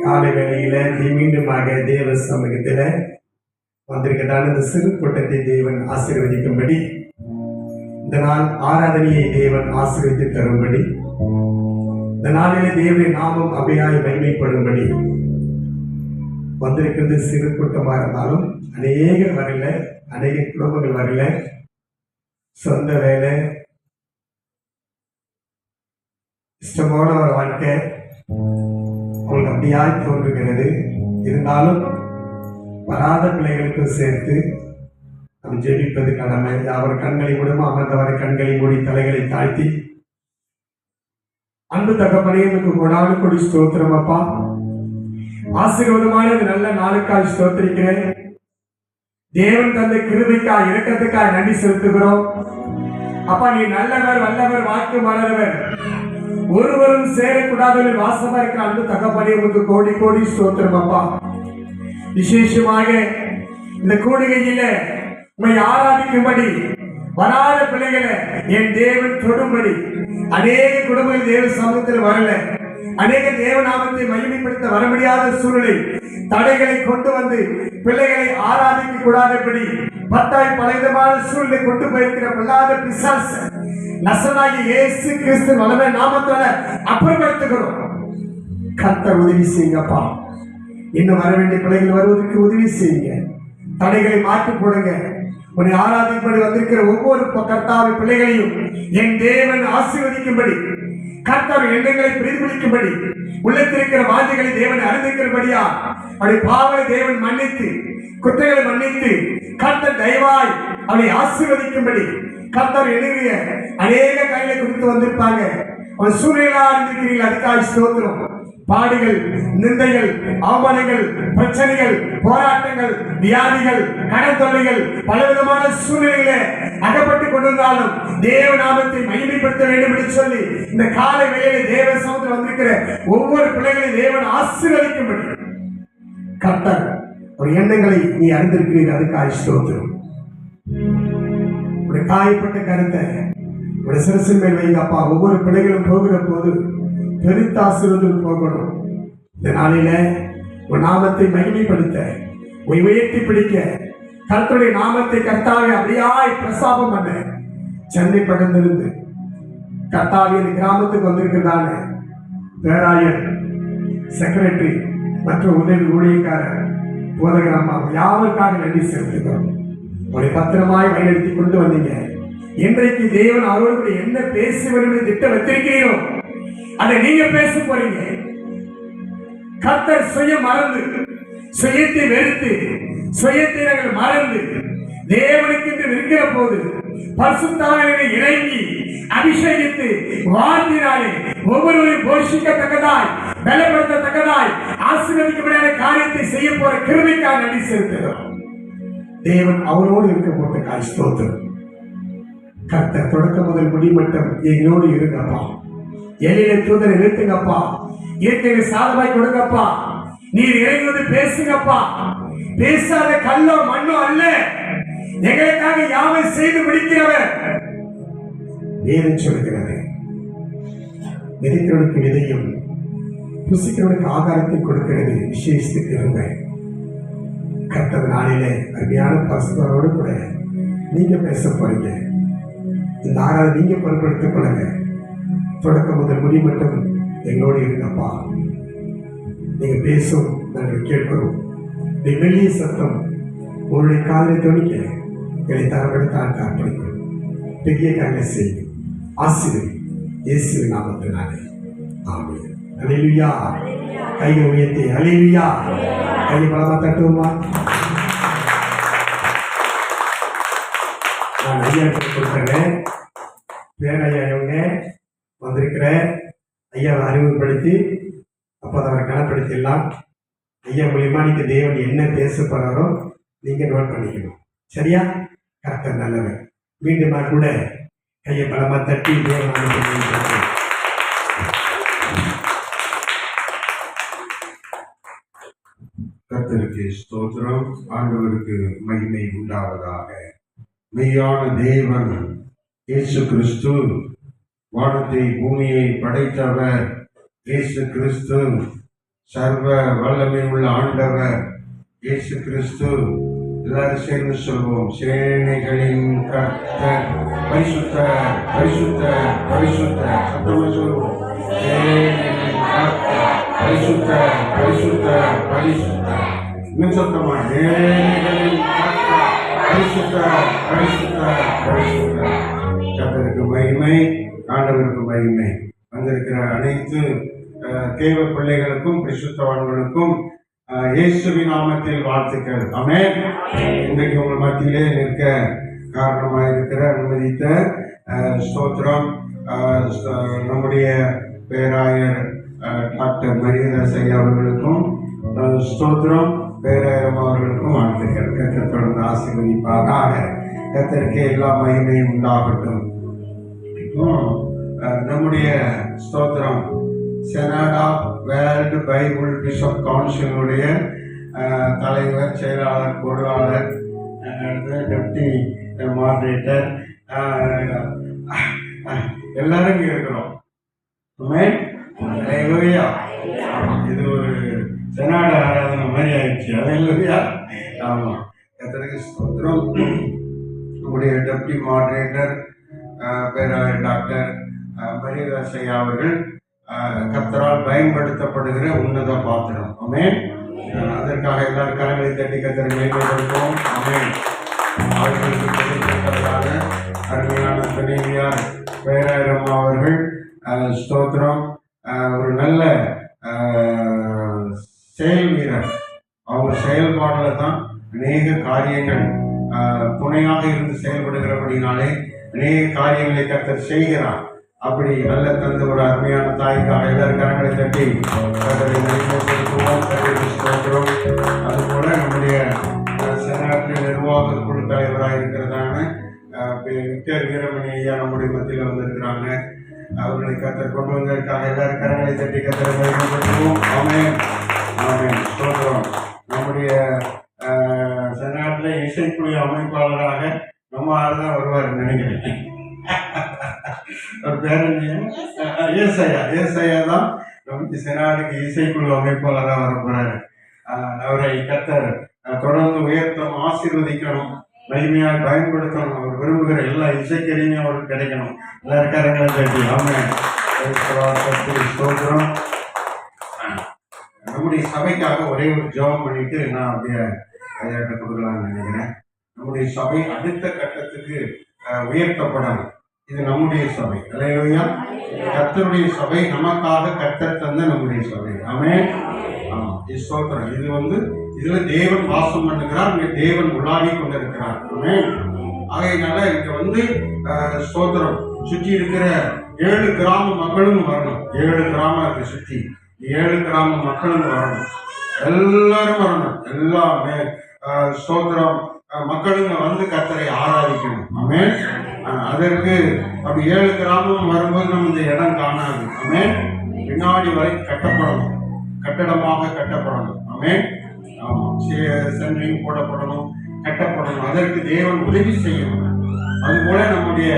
காலை வேளையில மீண்டுமாக தேவ சமூகத்தில வந்திருக்கிறதான இந்த சிறு கூட்டத்தை தேவன் ஆசீர்வதிக்கும்படி, இந்த நாள் ஆராதனையை தேவன் ஆசீர்வதித்து தரும்படி, இந்த நாளிலே தேவனின் நாமம் அபியாய் மகிமைப்படும்படி வந்திருக்கிறது. சிறு கூட்டமாக இருந்தாலும் அநேகர் வரல, அநேக குடும்பங்கள் வரல, சொந்த வேலை, இஷ்டமான ஒரு வாழ்க்கை அவங்களுக்கு அப்படியாய் தோன்றுகிறது. இருந்தாலும் வராத பிள்ளைகளுக்கு சேர்த்து நம்ம ஜெபிப்பது கடமை. அவர் கண்களை மூடுமா அமர்ந்தவரை கண்களை மூடி தலைகளை தாழ்த்தி, அன்பு தகப்பனே கொடாது கொடி ஸ்தோத்திரம் அப்பா, ஆசீர்வாதமான நல்ல நாளுக்காய் ஸ்தோத்திரிக்கிறேன். தேவன் தந்த கிருபைக்காய் இரக்கத்துக்காய் நன்றி செலுத்துகிறோம் அப்பா. நீ நல்லவர், வல்லவர், வாக்கு மறந்தவர், ஒருவரும் சேரக்கூடாதவர்கள் வாசமா இருக்கிற அன்பு தகப்பனே உங்களுக்கு கோடி கோடி ஸ்தோத்திரம் அப்பா. விசேஷமாக இந்த கூடுகையில உண்மை ஆராதிக்கும்படி வராத பிள்ளைகளை என் தேவன் தொடும்படி, அநேக குடும்பங்கள் தேவ சமூகத்தில் வரல, அநேக தேவநாமத்தை மகிமைப்படுத்த வர முடியாத சூழ்நிலை தடைகளை கொண்டு வந்து பிள்ளைகளை ஆராதிக்க கூடாதபடி பத்தாய் பலவிதமான சூழ்நிலை கொண்டு போயிருக்கிற பொல்லாத பிசாசு நசனாகி இயேசு கிறிஸ்து வல்லமை நாமத்தால அப்புறப்படுத்துகிறோம். கர்த்தர் உதவி செய்யுங்கப்பா. இன்னும் வர வேண்டிய பிள்ளைகள் வருவதற்கு உதவி செய்யுங்க. தடைகளை மாற்றி போடுங்க. உன்னை ஆராதிப்படி வந்திருக்கிற ஒவ்வொரு கர்த்தாவின் பிள்ளைகளையும் என் தேவன் ஆசீர்வதிக்கும்படி, கர்த்தர் எண்ணங்களை பிரதிபலிக்கும்படி, உள்ளத்திருக்கிற வாஞ்சைகளை தேவன் அறிந்திருக்கிறபடியா அவருடைய பாவங்களை தேவன் மன்னித்து, குற்றங்களை மன்னித்து, கர்த்தர் தயவாய் அவளை ஆசீர்வதிக்கும்படி கர்த்தர் எழுதிய அநேக கைகளை குறித்து வந்திருப்பாங்க. அவன் சூழ்நிலையா இருந்திருக்கிறீர்கள், அதுக்காக ஸ்தோத்திரம். பாடுகள், நிந்தைகள், அவமானங்கள், பிரச்சனைகள், போராட்டங்கள், வியாதிகள், கடன் தொல்லைகள், பலவிதமான சூழ்நிலைகளை அகப்பட்டுக் கொண்டிருந்தாலும் தேவ நாமத்தை மகிமைப்படுத்த வேண்டும் என்று சொல்லி இந்த காலை வேளையிலே தேவ சமூகத்தில் வந்திருக்கிற ஒவ்வொரு பிள்ளைகளையும் தேவன் ஆசீர்வதிக்கும்படி கர்த்தர் ஒரு எண்ணங்களை நீ அறிந்திருக்கிறீர்கள், அதுக்காக ஸ்தோத்திரம். ஒரு காயப்பட்ட கருத்தை ஒரு சிரசின் மேல் வைங்கப்பா. ஒவ்வொரு பிள்ளைகளும் போகிற போது பெருத்த ஆசீர்வாதம் போகணும். இந்த நாளில உன் நாமத்தை மகிமைப்படுத்த, உயர்த்தி பிடிக்க, கர்த்தருடைய நாமத்தை கர்த்தாவை அப்படியாய் பிரசாபம் பண்ண சென்னை பக்கத்திலிருந்து கர்த்தாவின் கிராமத்துக்கு வந்திருக்கிறதான பேராயர், செக்ரட்டரி மற்றும் உதவி ஊழியக்காரர், போதகர் அம்மா யாருக்காக நன்றி செலுத்துகிறோம். உங்களை பத்திரமாய் வழிநடத்தி கொண்டு வந்தீங்க. இன்றைக்கு தேவன் அவரோடு என்ன பேச வேண்டும் என்று திட்டம் வைத்திருக்கிறீரோ அதை நீங்க பேச போறீங்க. கர்த்தர் சுய மறந்து, சுயத்தை வெறுத்து, சுயத்தை நாங்கள் மறந்து தேவனுக்கு என்று இருக்கிற போது பரிசுத்தாவியை இறங்கி அபிஷேகித்து வார்த்தையினாலே ஒவ்வொருவரையும் போஷிக்கத்தக்கதாய், பலப்படுத்தத்தக்கதாய், ஆசீர்வதிக்கப்படாத காரியத்தை செய்ய போற கிருபைக்காக நன்றி செலுத்துகிறோம். தேவன் அவரோடு இருக்க போட்ட காரியம். கர்த்தர் தொடக்க முதல் முடிமட்டம் எங்களோடு இருங்கப்பா. எளிய தூதரை நிறுத்துங்கப்பா. இயற்கையை சாதமாய் கொடுங்கப்பா. நீர் இறங்குவது பேசுங்கப்பா. பேசாத கல்லோ மண்ணோ அல்ல, எங்களுக்காக யாவை செய்து முடிக்கிறவர். வேதம் சொல்கிறது, விதைக்கிறவனுக்கு விதையும் புசிக்கிறவனுக்கு ஆகாரத்தை கொடுக்கிறது விசேஷத்துக்கு இருங்க. கர்த்தர் நாளிலே அருமையான பசுகளோடு கூட நீங்க பேச போறீங்க. இந்த ஆறாவது நீங்க பொருட்படுத்திக் கொள்ளுங்க. தொடக்க முதல் முடி மட்டும் எங்களோடு இருங்கப்பா. நீங்க பேசும் நாங்கள் கேட்கிறோம். மெல்லிய சத்தம் உங்களுடைய காதலை துணிக்க எங்களை தரப்படுத்த அர்ப்பணிக்கும். பெரிய காரியம் செய்யும். ஆசீர்வதி இயேசுவின் நாமத்தினாலே ஆமென். அல்லேலூயா. கையை உயர்த்தி அல்லேலூயா. கையை பலமா தட்டுவோமா? நான் ஐயா கொடுக்குறேன். பேரையா இவங்க வந்திருக்கிற ஐயாவை அறிமுகப்படுத்தி அப்போ அதை அவரை கனப்படுத்திடலாம். ஐயா மூலியமா நீங்க தேவன் என்ன பேச போறாரோ நீங்க நோட் பண்ணிக்கணும். சரியா? கர்த்தர் நல்லவர். மீண்டும் நான் கூட கையை பலமா தட்டி தேவன் கர்த்தருக்கு ஸ்தோத்திரம். ஆண்டவருக்கு மகிமை உண்டாவதாக. மெய்யான தேவன் இயேசு கிறிஸ்து, வானத்தை பூமியை படைத்தவர் இயேசு கிறிஸ்து, சர்வ வல்லமை உள்ள ஆண்டவர் இயேசு கிறிஸ்து. எல்லாரும் சேர்ந்து சொல்வோம், சேனைகளின் கர்த்தர் பரிசுத்தர், பரிசுத்தர், பரிசுத்தர். சத்தமா சொல்வோம், சேனைகளின் கர்த்தர் பரிசுத்தர், பரிசுத்தர், பரிசுத்தர். இன்னும் சத்தமா, சேனைகளின் கர்த்தர் பரிசுத்தர், பரிசுத்தர், பரிசுத்தர். கர்த்தருக்கு மகிமை, ஆண்டவருக்கு மகிமை. வந்திருக்கிற அனைத்து தேவ பிள்ளைகளுக்கும் பரிசுத்தவான்களுக்கும் இயேசுவின் நாமத்தில் வாழ்த்துக்கள். ஆமென். இன்றைக்கு உங்கள் மத்தியிலே நிற்க காரணமாக இருக்கிற அனுமதித்த ஸ்தோத்திரம் நம்முடைய பேராயர் டாக்டர் மரியதாஸ் ஐயா அவர்களுக்கும் ஸ்தோத்திரம், பேராயரம் அவர்களுக்கும் வாழ்த்துக்கள். கர்த்தர் தொடர்ந்து ஆசீர்வதிப்பாராக. கர்த்தருக்கு எல்லா மகிமையும் உண்டாகட்டும். நம்முடைய ஸ்தோத்திரம் செனடா வேர்ல்டு பைபிள் பிஷப் கவுன்சிலுடைய தலைவர், செயலாளர், பொருளாளர், டெப்டி மாடரேட்டர் எல்லாரும் இங்கே இருக்கிறோம். இது ஒரு செனாடு ஆராதனை மாதிரி ஆயிடுச்சு. அல்லேலூயா. ஆமாம், கர்த்தருக்கு ஸ்தோத்திரம். நம்முடைய டெப்டி மாடரேட்டர் பேராயர் டாக்டர் மரியதாஸ் ஐயா அவர்கள் கர்த்தரால் பயன்படுத்தப்படுகிற உன்னத பாத்திரம். ஆமென். அதற்காக எல்லாரும் கரங்களை தட்டி கத்தரை மேம்படுத்துவோம். ஆமென். அவர்களுக்கு கிடைத்திருக்கிறதான அருமையான துணைவியார் பேராயிரம் அவர்கள் ஸ்தோத்திரம். ஒரு நல்ல செயல் வீரர். அவங்க செயல்பாடுல தான் அநேக காரியங்கள் துணையாக இருந்து செயல்படுகிறபடினாலே அநேக காரியங்களை கர்த்தர் செய்கிறார். அப்படி நல்ல தந்து ஒரு அருமையான தாய்க்காக எல்லாரும் கரங்களை தட்டி கர்த்தரை மகிமைப்படுத்துவோம். ஸ்தோத்திரம். அதுபோல நம்முடைய செனாட்டில் நிர்வாக குழு தலைவராக இருக்கிறதான விக்டர் வீரமணி ஐயா நம்முடைய மத்தியில் வந்திருக்கிறாங்க. அவர்களை கர்த்தர் கொண்டு வந்ததற்காக எல்லாரும் கரங்களை தட்டி கர்த்தரை மகிமைப்படுத்துவோம். ஆமென். ஆமென். ஸ்தோத்திரம். நம்முடைய செனாட்டில் இசைக்குழு அமைப்பாளராக நம்ம ஆள் தான் வருவார் நினைக்கிறேன். ஒரு பேரணியா ஏசையா தான் நமக்கு செனாட்டுக்கு இசைக்குழு அமைப்பாளராக வரப்போறாரு. அவரை கர்த்தர் தொடர்ந்து உயர்த்தம், ஆசீர்வதிக்கணும், மகிமையாக பயன்படுத்தணும். அவர் விரும்புகிற எல்லா இசைக்கருவியும் அவருக்கு கிடைக்கணும். எல்லாரும் கரங்களை தட்டி ஆமென். ஸ்தோத்திரம். நம்முடைய சபைக்காக ஒரே ஒரு ஜெபம் பண்ணிட்டு நான் அப்படியே ஐயாட்ட கொடுக்கலாம்னு நினைக்கிறேன். நம்முடைய சபை அடுத்த கட்டத்துக்கு உயர்த்தப்படணும். இது நம்முடைய சபை. அல்லேலூயா. கர்த்தருடைய சபை, நமக்காக கர்த்தர் தந்த நம்முடைய சபை. ஆமென். ஸ்தோத்திரம். இது இதுல தேவன் வாசம் பண்ணுகிறார். இங்க தேவன் உலாவி கொண்டிருக்கிறார். ஆமென். ஆகையினால இங்க ஸ்தோத்திரம் சுற்றி இருக்கிற 7 கிராம மக்களும் வரணும். 7 கிராமம் இருக்கு சுற்றி. 7 கிராம மக்களும் வரணும். எல்லாரும் வரணும். எல்லாமே ஸ்தோத்திரம் மக்களுங்க வந்து கர்த்தரை ஆராதிக்கணும். ஆமென். அதற்கு அப்படி 7 கிராமம் வரும்போது நம்ம இந்த இடம் காணாது. ஆமென். பின்னாடி வரை கட்டப்படணும். கட்டடமாக கட்டப்படணும். ஆமென். சென்னையும் போடப்படணும், கட்டப்படணும். அதற்கு தேவன் உதவி செய்யணும். அதுபோல நம்முடைய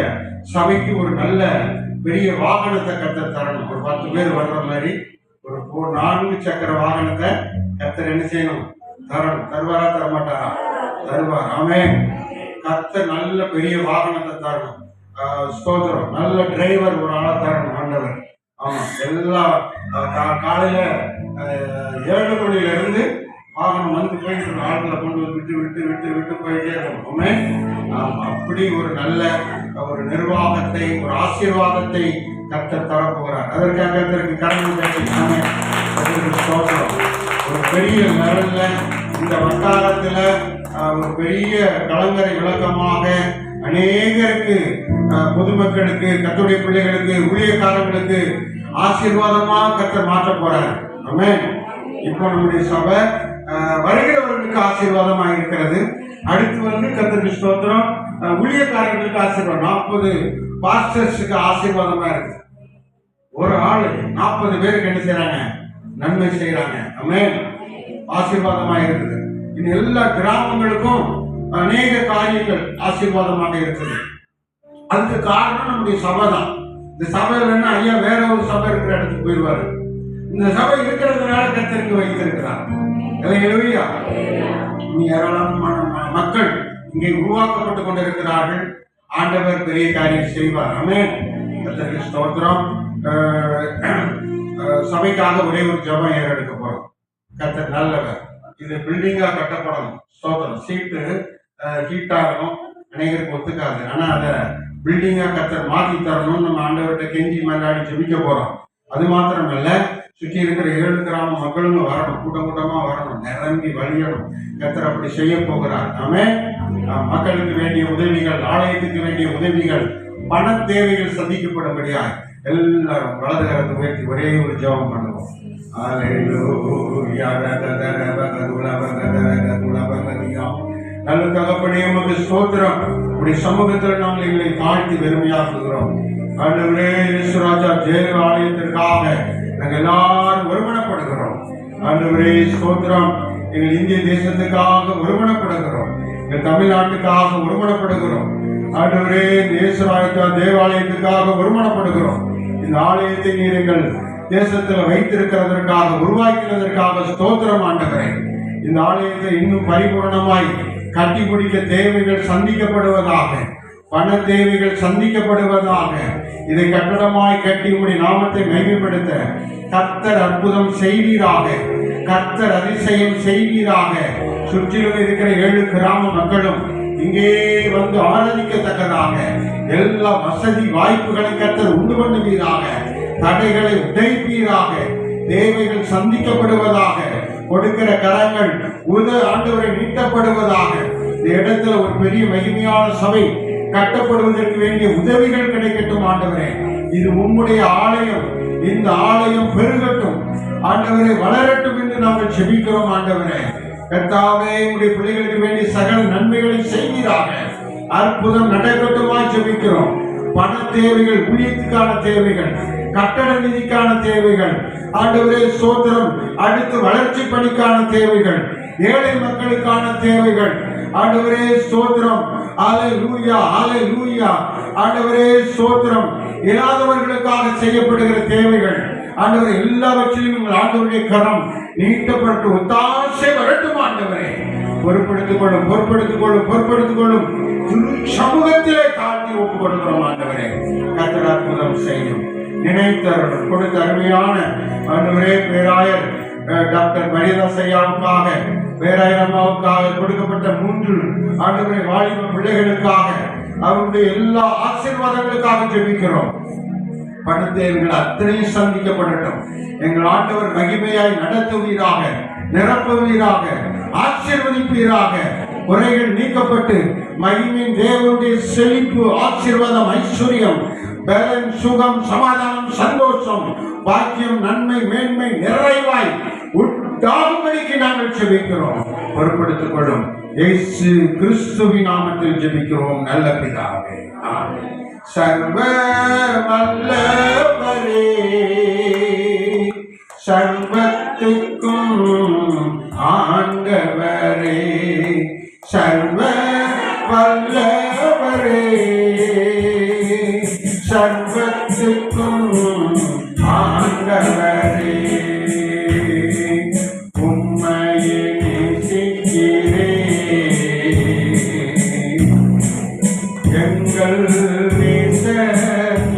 சபைக்கு ஒரு நல்ல பெரிய வாகனத்தை கர்த்தர் தரணும். ஒரு 10 பேர் வர்ற மாதிரி ஒரு 4 சக்கர வாகனத்தை கர்த்தர் என்ன செய்யணும்? தரணும். தருவாரா தரமாட்டாரா? தருவார். ஆமென். கர்த்தர் நல்ல பெரிய வாகனத்தை தரணும். ஸ்தோத்திரம். நல்ல டிரைவர் ஒரு ஆளை தரணும் ஆண்டவர். ஆமா. எல்லா காலையில 7 மணில இருந்து வாகனம் வந்து போயிட்டு ஆட்களை கொண்டு விட்டு விட்டு விட்டு விட்டு போயிட்டே இருக்கணும். ஆமென். அப்படி ஒரு நல்ல ஒரு நிர்வாகத்தை, ஒரு ஆசீர்வாதத்தை கர்த்தர் தரப்போகிறார். அதற்காக கர்த்தருக்கு கடமை. ஸ்தோத்திரம். ஒரு பெரிய லெவல்ல இந்த வட்டாரத்துல ஒரு பெரிய கலங்கரை விளக்கமாக அநேகருக்கு, பொதுமக்களுக்கு, கர்த்தருடைய பிள்ளைகளுக்கு, ஊழியக்காரர்களுக்கு ஆசீர்வாதமாக கர்த்தர் மாற்ற போறாரு. ஆமென். இப்போ நம்முடைய சபை வருகிறவர்களுக்கு ஆசீர்வாதமாக இருக்கிறது. அடுத்து கர்த்தருக்கு ஸ்தோத்திரம் ஊழியக்காரர்களுக்கு ஆசீர்வாதம். 40 பாஸ்டர்ஸுக்கு ஆசீர்வாதமா இருக்கு. ஒரு ஆளு 40 பேருக்கு என்ன செய்யறாங்க? நன்மை செய்யறாங்க. ஆமென். ஆசீர்வாதமாக இருக்குது. இது எல்லா கிராமங்களுக்கும் அநேக காரியங்கள் ஆசீர்வாதமாக இருக்குது. அதுக்கு காரணம் நம்முடைய சபை தான். இந்த சபை இல்லைன்னா ஐயா வேற ஒரு சபை இருக்கிற இடத்துக்கு போயிடுவாரு. இந்த சபை இருக்கிறதுனால கர்த்தருக்கு வைத்திருக்கிறார். அல்லேலூயா. ஏராளமான மக்கள் இங்கே உருவாக்கப்பட்டு கொண்டிருக்கிறார்கள். ஆண்டவர் பெரிய காரியம் செய்வார். ஆமென். கர்த்தருக்கு ஸ்தோத்திரம். சபைக்காக ஒரே ஒரு ஜெபம் ஏறெடுக்க போறோம். கர்த்தர் நல்லவர். இது பில்டிங்கா கட்டப்படணும். ஸ்தோத்திரம். சீட்டு ஹீட்டாகணும். அநேகருக்கு ஒத்துக்காது. ஆனா அதை பில்டிங்கா கர்த்தர் மாற்றி தரணும்னு நம்ம ஆண்டவர்கிட்ட கெஞ்சி மன்றாடி ஜெபிக்க போறோம். அது மாத்திரமல்ல, சுற்றி இருக்கிற 7 கிராம மக்களும் வரணும். கூட்டம் கூட்டமா வரணும். நிரம்பி வழியணும். கர்த்தர் அப்படி செய்ய போகிறார். ஆமென். மக்களுக்கு வேண்டிய உதவிகள், ஆலயத்துக்கு வேண்டிய உதவிகள், பண தேவைகள் சந்திக்கப்படும்படியா எல்லாரும் வலது கரத்தை உயர்த்தி ஒரே ஒரு ஜெபம் பண்ணுவோம். நல்ல தகப்பனே, உமக்கு ஸ்தோத்திரம். உடைய சமூகத்தில் நாங்கள் எங்களை தாழ்த்தி பெருமையாக்குகிறோம். ஆண்டவரே, இயேசுராஜா தேவ ஆலயத்திற்காக நாங்கள் எல்லாரும் ஒருமனப்படுகிறோம். ஆண்டவரே ஸ்தோத்திரம். எங்கள் இந்திய தேசத்துக்காக ஒருமனப்படுகிறோம். எங்கள் தமிழ்நாட்டுக்காக ஒருமனப்படுகிறோம். ஆண்டவரே, இயேசுராஜா தேவாலயத்துக்காக ஒருமனப்படுகிறோம். இந்த ஆலயத்தை நீர் எங்கள் தேசத்தில் வைத்திருக்கிறதற்காக, உருவாக்கினதற்காக ஸ்தோத்திரம். ஆண்டவரே, இந்த ஆலயத்தை இன்னும் பரிபூர்ணமாய் கட்டி பிடிக்க தேவைகள் சந்திக்கப்படுவதாக, பண தேவைகள் சந்திக்கப்படுவதாக, இதை கட்டடமாய் கட்டி உடைய நாமத்தை மகிமைப்படுத்த கர்த்தர் அற்புதம் செய்வீராக. கர்த்தர் அதிசயம் செய்வீராக. சுற்றிலும் இருக்கிற 7 கிராம மக்களும் இங்கே வந்து ஆராதிக்கத்தக்கதாக எல்லா வசதி வாய்ப்புகளை கர்த்தர் உண்டு பண்ணுவீராக. தடைகளை உடைப்பீராக. தேவைகள் சந்திக்கப்படுவதாக. கொடுக்கிற கரங்கள் ஆண்டவரை நீட்டப்படுவதாக. இந்த இடத்துல ஒரு பெரிய மகிமையான சபை கட்டப்படுவதற்கு வேண்டிய உதவிகள் கிடைக்கட்டும் ஆண்டவரே. இது உம்முடைய ஆலயம். இந்த ஆலயம் பெருகட்டும் ஆண்டவரை, வளரட்டும் என்று நாங்கள் செபிக்கிறோம் ஆண்டவரே. கர்த்தாவே, உம்முடைய பிள்ளைகளுக்கு வேண்டிய சகல நன்மைகளை செய்வீராக. அற்புதம் நடைபெற்றுமா ஜெபிக்கிறோம். பண தேவைகள், ஊழியத்துக்கான தேவைகள், கட்டட நிதிக்கான தேவைகள் ஆண்டவரே ஸ்தோத்திரம். அடுத்து வளர்ச்சி பணிக்கான தேவைகள், ஏழை மக்களுக்கான தேவைகள் ஆண்டவரே ஸ்தோத்திரம். அல்லேலூயா, அல்லேலூயா. ஆண்டவரே ஸ்தோத்திரம். இல்லாதவர்களுக்காக செய்யப்படுகிற தேவைகள் ஆண்டவரே, எல்லாவற்றிலும் உங்கள் ஆண்டவருடைய கரம் நீட்டப்பட்டு ஒத்தாசை வரட்டும் ஆண்டவரே. பொறுப்படுத்திக் கொள்ளும், பொறுப்படுத்திக் கொள்ளும், பொறுப்படுத்திக் கொள்ளும். சமூகத்திலே தாழ்த்தி ஒப்புக் கொடுக்கிறோம் ஆண்டவரே. கர்த்தர் அற்புதம் செய்யும். நினைத்தருளும். கொடுத்த அருமையான ஆண்டவரே பேராயர் டாக்டர் மரியதாஸ் ஐயாவுக்காக, பேராயர் அம்மாவுக்காக கொடுக்கப்பட்ட 3 ஆண்டவரே வாலிப பிள்ளைகளுக்காக, அவருடைய எல்லா ஆசீர்வாதங்களுக்காக ஜெபிக்கிறோம். பண தேவைகள் அத்தனையும் சந்திக்கப்படட்டும். எங்கள் ஆண்டவர் மகிமையாய் நடத்துவீராக, நிரப்புவீராக, ஆசீர்வதிப்பீராக. குறைகள் நீக்கப்பட்டு மகிமையின் தேவனுடைய செழிப்பு, ஆசீர்வாதம், ஐஸ்வர்யம், பலன், சுகம், சமாதானம், சந்தோஷம், பாக்கியம், நன்மை, மேன்மை நிறைவாய் உண்டாகும்படிக்கு நாங்கள் ஜெபிக்கிறோம். பொறுப்படுத்திக் கொள்ளும். இயேசு கிறிஸ்துவின் நாமத்தில் ஜெபிக்கிறோம் நல்ல பிதாவே. ஆமென். சர்வ வல்லவரே, சர்வத்துக்கும் ஆண்டவரே, சர்வ வல்லவரே, சர்வத்துக்கும் ஆண்டவரே, உம்மையே நேசிக்கிறேன். எங்கள் நேசனிதானையா,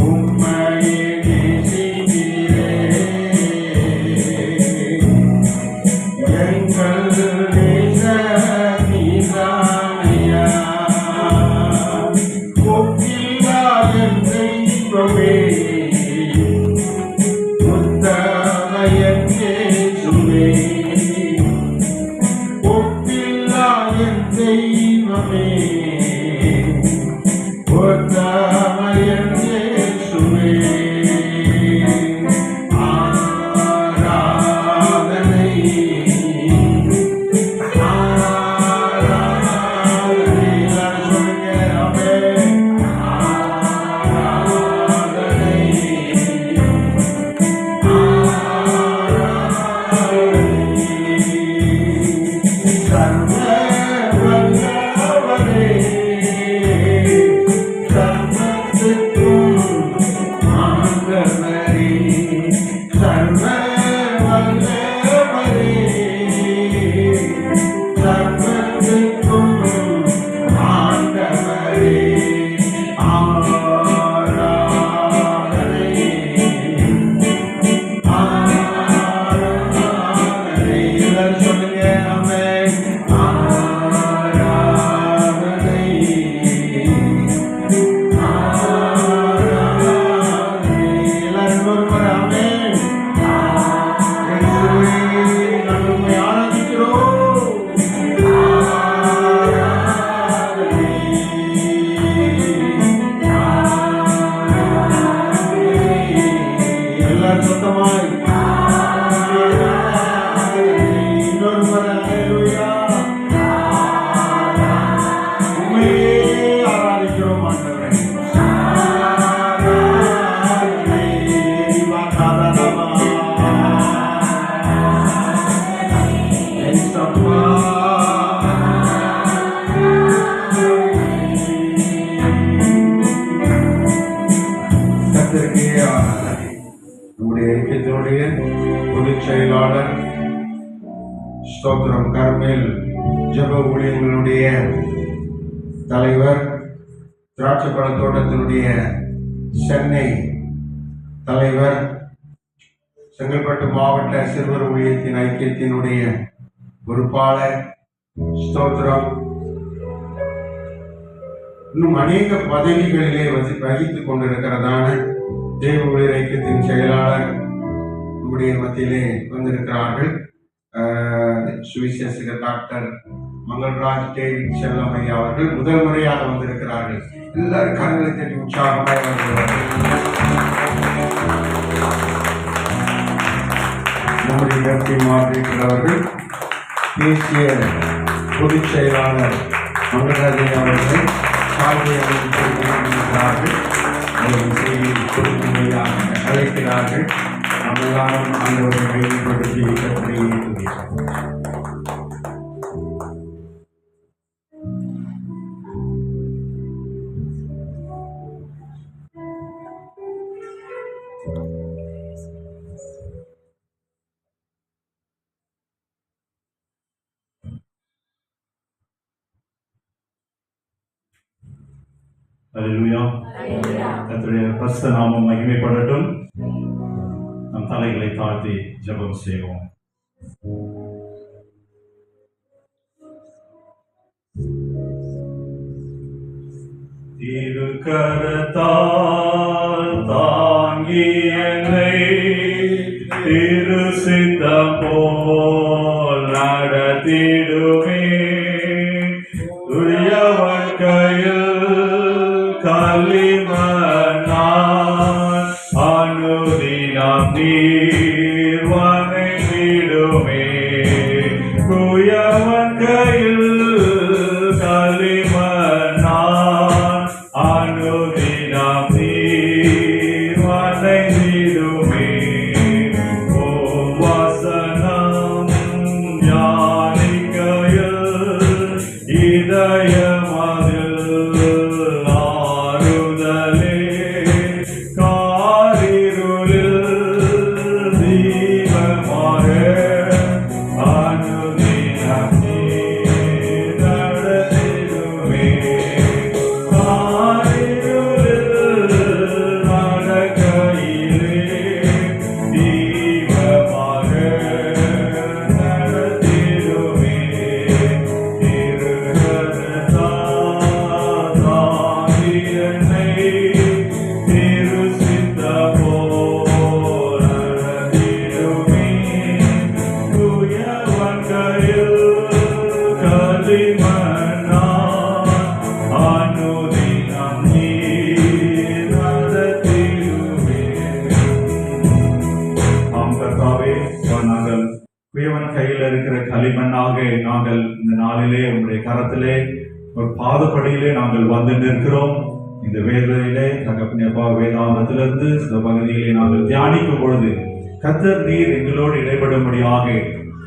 உம்மையே நேசிக்கிறேன். எங்கள் நேசனிதானையா, ஒப்பில்லாத தெய்வமே, உத்தமயன் இயேசுவே, ஒப்பில்லாத தெய்வமே, உத்தமயன் இயேசுவே. ஆராதனை, ஆராதனை, சொல்லுங்க ஆமென். ஆராதனை, சர்வ வல்லவரே, சர்வத்துக்கும் ஆண்டவரே, சர்வ வல்லவரே, சர்வத்துக்கும் ஆண்டவரே. ஆராதனை, ஆராதனை, எல்லாரும் சொல்லுங்க ஆமென். ஆராதனை, ஆராதனை, எல்லாரும் ஒரு முறை ஆமென். இயேசுவே, நாங்கள் உம்மை ஆராதிக்கிறோம். ஆராதனை, ஆராதனை, எல்லாரும் சொந்தமாய் இன்னொரு முறை அல்லேலூயா. உம்மையே ஆராதிக்கிறோம் ஆண்டவரே. ஆராதனை, வாக்காதனமா, ஏசப்பா. கர்த்தருக்கே ஆராதனை. நம்முடைய ஐக்கியத்தினுடைய பொதுச் செயலாளர் ஸ்தோத்திரம் கர்மேல் ஜெப ஊழியர்களுடைய தலைவர், திராட்சைப்பழ தோட்டத்தினுடைய சென்னை தலைவர், செங்கல்பட்டு மாவட்ட சிறுவர் ஊழியத்தின் ஐக்கியத்தினுடைய பொறுப்பாளர். ஸ்தோத்திரம். இன்னும் அநேக பதவிகளிலே வகித்துக் கொண்டிருக்கிறதான தேவ ஊழியர் ஐக்கியத்தின் செயலாளர் நம்முடைய மத்தியிலே வந்திருக்கிறார்கள். சுவிசேஷக டாக்டர் மங்கள்ராஜ் டேவிட் செல்லமையா அவர்கள் முதல் முறையாக வந்திருக்கிறார்கள். எல்லாரும் கரங்களை தட்டி உற்சாகமாக வருகிறார்கள். நம்முடைய கட்சி மாற்றிருக்கிறவர்கள் தேசிய பொதுச் செயலாளர் மங்கள்ராஜன் அவர்கள் சால்வை அமைக்கிறார்கள். அழைக்கிறார்கள். நம்மெல்லாம் ஆண்டவரை மையப்படுத்தி கட்டளையை அல்லேலூயா. கர்த்தருடைய பரிசுத்த நாமம் மகிமைப்படட்டும். நம் தலைகளை தாழ்த்தி ஜெபம் செய்வோம். திருக்கரத்தால் தாங்கி என்னை திரு சித்தம் போல் நடத்திடுமே. துரிய வாழ்க்கையில் களிமண்ணால் அனுதினம் நீர் வணங்கிடுமே. குயவன் கையில் களிமண்ணால் அனுதினம் நீர் வணங்கிடுமே. ஓம் வசனம் ஞானிக்கையில் இதயம் கையில் இருக்கிற களிமண்ணாக நாங்கள் இந்த நாளிலே உங்களுடைய கரத்திலே ஒரு பாதப்படியிலே நாங்கள் வந்து நிற்கிறோம். இந்த வேலையிலே தகப்பனப்பா வேதாந்தத்திலிருந்து சில பகுதியிலே நாங்கள் தியானிக்கும் பொழுது கர்த்தர் நீர் எங்களோடு இடைபடும்படியாக,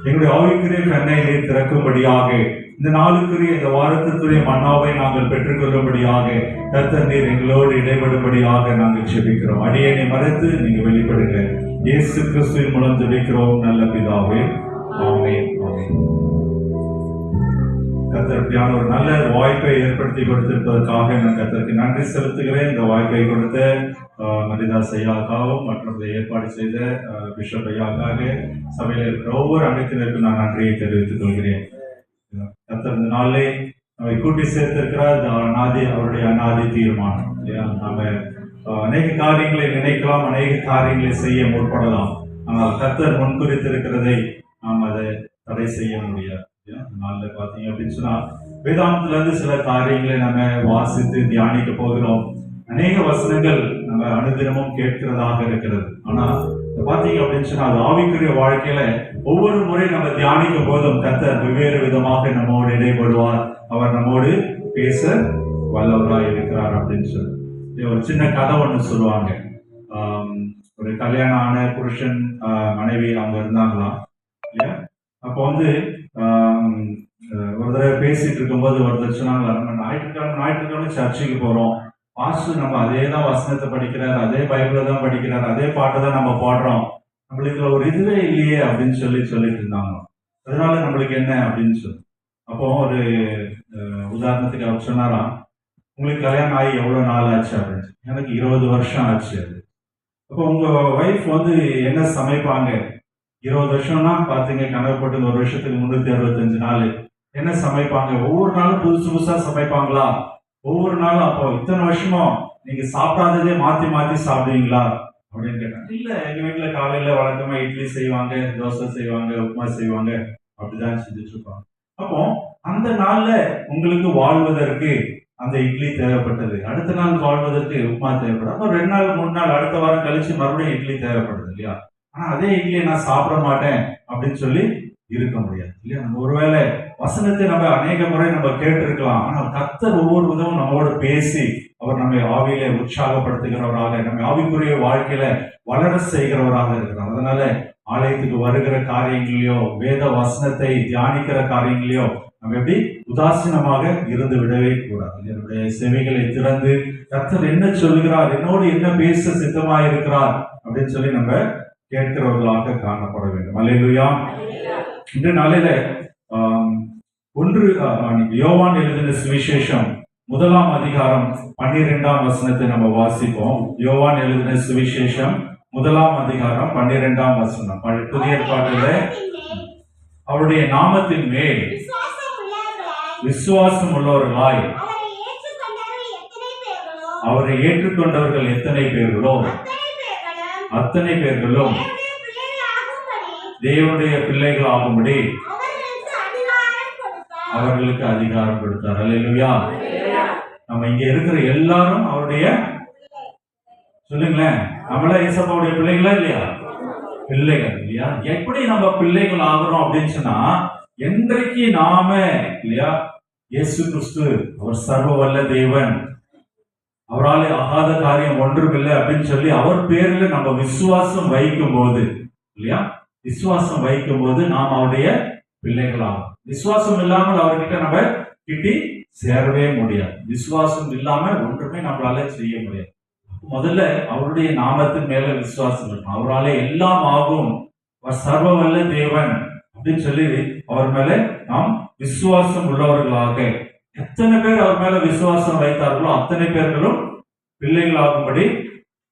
எங்களுடைய ஆவிக்குரிய கண்ணை நீர் திறக்கும்படியாக, இந்த நாளுக்குரிய இந்த வாரத்திற்குரிய மன்னாவை நாங்கள் பெற்றுக்கொள்ளும்படியாக கர்த்தர் நீர் எங்களோடு இடைபடும்படியாக நாங்கள் ஜெபிக்கிறோம். அடியேனை மறைத்து நீங்க வெளிப்படுங்க. இயேசு கிறிஸ்துவின் மூலம் ஜெபிக்கிறோம் நல்ல பிதாவே. ஆமென். கர்த்தருக்கான ஒரு நல்ல வாய்ப்பை ஏற்படுத்தி கொடுத்திருப்பதற்காக நான் கர்த்தருக்கு நன்றி செலுத்துகிறேன். இந்த வாய்ப்பை கொடுத்த மரிதாஸ் ஐயாக்காகவும் மற்றும் இதை ஏற்பாடு செய்த பிஷப் ஐயாக்காக சபையில் இருக்கிற ஒவ்வொரு அங்கத்தினருக்கும் நான் நன்றியை தெரிவித்துக் கொள்கிறேன். கர்த்தர் இந்த நாளிலே நம்மை கூட்டி சேர்த்திருக்கிறார். அவருடைய அநாதி தீர்மானம் இல்லையா? நம்ம அநேக காரியங்களை நினைக்கலாம், அநேக காரியங்களை செய்ய முற்படலாம். ஆனால் கர்த்தர் முன்குறித்திருக்கிறதை நாம் அதை தடை செய்ய முடியாது. நாளில் பார்த்தீங்க அப்படின்னு சொன்னா வேதாந்தத்துல இருந்து சில காரியங்களை நம்ம வாசித்து தியானிக்க போகிறோம். அநேக வசனங்கள் நம்ம அனுதினமும் கேட்கிறதாக இருக்கிறது. ஆனா பாத்தீங்க அப்படின்னு சொன்னா அது ஆவிக்குரிய வாழ்க்கையில ஒவ்வொரு முறை நம்ம தியானிக்கும் போதும் கர்த்தர் வெவ்வேறு விதமாக நம்மோடு இடைபடுவார். அவர் நம்மோடு பேச வல்லவராய் இருக்கிறார் அப்படின்னு சொல்லி ஒரு சின்ன கதை ஒண்ணு சொல்லுவாங்க. ஒரு கல்யாணம் ஆன புருஷன் மனைவி அவங்க இருந்தாங்களாம் இல்லையா? அப்போ வந்து ஒரு தடவை பேசிட்டு இருக்கும்போது ஒருத்தர் சொன்னாங்களா, நம்ம ஞாயிற்றுக்கிழமை சர்ச்சுக்கு போறோம், பாஸ்டர் நம்ம அதே தான் வசனத்தை படிக்கிறார், அதே பைபிளை தான் படிக்கிறார், அதே பாட்டை தான் நம்ம பாடுறோம், நம்மளுக்கு ஒரு இதுவே இல்லையே அப்படின்னு சொல்லிட்டு இருந்தாங்க. அதனால நம்மளுக்கு என்ன அப்படின்னு சொல்லி அப்போ ஒரு உதாரணத்துக்கு அவர் சொன்னாராம், உங்களுக்கு கல்யாணம் ஆகி எவ்வளவு நாள் ஆச்சு அப்படின்னு. எனக்கு 20 வருஷம் ஆச்சு. அது அப்போ உங்க ஒய்ஃப் வந்து என்ன சமைப்பாங்க? 20 வருஷம்னா பாத்தீங்க, கணக்கு போட்டு ஒரு வருஷத்துக்கு 365 நாள் என்ன சமைப்பாங்க? ஒவ்வொரு நாளும் புதுசு புதுசா சமைப்பாங்களா? ஒவ்வொரு நாளும் அப்போ இத்தனை வருஷமும் நீங்க சாப்பிடாததே மாத்தி மாத்தி சாப்பிடுவீங்களா அப்படின்னு கேட்டாங்க. இல்ல, எங்க வீட்டுல காலையில வழக்கமா இட்லி செய்வாங்க, தோசை செய்வாங்க, உப்புமா செய்வாங்க, அப்படிதான் செஞ்சுட்டு இருப்பாங்க. அப்போ அந்த நாள்ல உங்களுக்கு வாழ்வதற்கு அந்த இட்லி தேவைப்பட்டது, அடுத்த நாள் வாழ்வதற்கு உப்புமா தேவைப்படும். அப்போ 2 நாள் 3 நாள் அடுத்த வாரம் கழிச்சு மறுபடியும் இட்லி தேவைப்படுது இல்லையா? ஆனா அதே இட்லியை நான் சாப்பிட மாட்டேன் அப்படின்னு சொல்லி இருக்க முடியாது இல்லையா? நம்ம ஒருவேளை வசனத்தை நம்ம அநேக முறை நம்ம கேட்டிருக்கலாம், ஆனால் கர்த்தர் ஒவ்வொரு விதமும் நம்மோடு பேசி அவர் நம்மை ஆவியிலே உற்சாகப்படுத்துகிறவராக, நம்ம ஆவிக்குரிய வாழ்க்கையில வளர செய்கிறவராக இருக்கிறார். அதனால ஆலயத்துக்கு வருகிற காரியங்களையோ வேத வசனத்தை தியானிக்கிற காரியங்களையோ நம்ம எப்படி உதாசீனமாக இருந்து விடவே கூடாது. என்னுடைய செவிகளை திறந்து கர்த்தர் என்ன சொல்கிறார், என்னோடு என்ன பேச சித்தமாக இருக்கிறார் அப்படின்னு சொல்லி நம்ம கேட்கிறவர்களாக காணப்பட வேண்டும். அல்லேலூயா. இந்த நாளில யோவான் எழுதின சுவிசேஷம் 1ஆம் அதிகாரம் 12ஆம் வசனத்தை நம்ம வாசிப்போம். யோவான் எழுதின சுவிசேஷம் 1ஆம் அதிகாரம் 12ஆம் வசனம். புதிய ஏற்பாட்டில அவருடைய நாமத்தின் மேல் விசுவாசம் உள்ளவர்களாய் அவரை ஏற்றுக்கொண்டவர்கள் எத்தனை பேர்களோ அத்தனை பேர்களும் தேவனுடைய பிள்ளைகள் ஆகும்படி அவர்களுக்கு அதிகாரம் கொடுத்தார். அல்லேலூயா. நம்ம இங்க இருக்கிற எல்லாரும் அவருடைய, சொல்லுங்களேன், நம்மள இயேசுவுடைய பிள்ளைகளா இல்லையா? பிள்ளைகள் இல்லையா? எப்படி நம்ம பிள்ளைகள் ஆகிறோம் அப்படின்னு சொன்னா, என்றைக்கு நாம இல்லையா இயேசு கிறிஸ்து அவர் சர்வ வல்ல தேவன், அவரால் ஆகாத காரியம் ஒன்றுமில்லை அப்படின்னு சொல்லி அவர் பேர்ல நம்ம விசுவாசம் வைக்கும் போது இல்லையா, விசுவாசம் வைக்கும் போது நாம் அவருடைய பிள்ளைகளாகும். விசுவாசம் இல்லாமல் அவர்கிட்ட நம்ம கிட்டி சேரவே முடியாது. விசுவாசம் இல்லாம ஒன்றுமே நம்மளால செய்ய முடியாது. முதல்ல அவருடைய நாமத்தின் மேல விசுவாசம் இருக்கும். அவராலே எல்லாம் ஆகும், அவர் சர்வ வல்ல தேவன் அப்படின்னு சொல்லி அவர் மேல நாம் விசுவாசம் உள்ளவர்களாக, எத்தனை பேர் அவர் மேல விசுவாசம் வைத்தார்களோ அத்தனை பேர்களும் பிள்ளைகளாகும்படி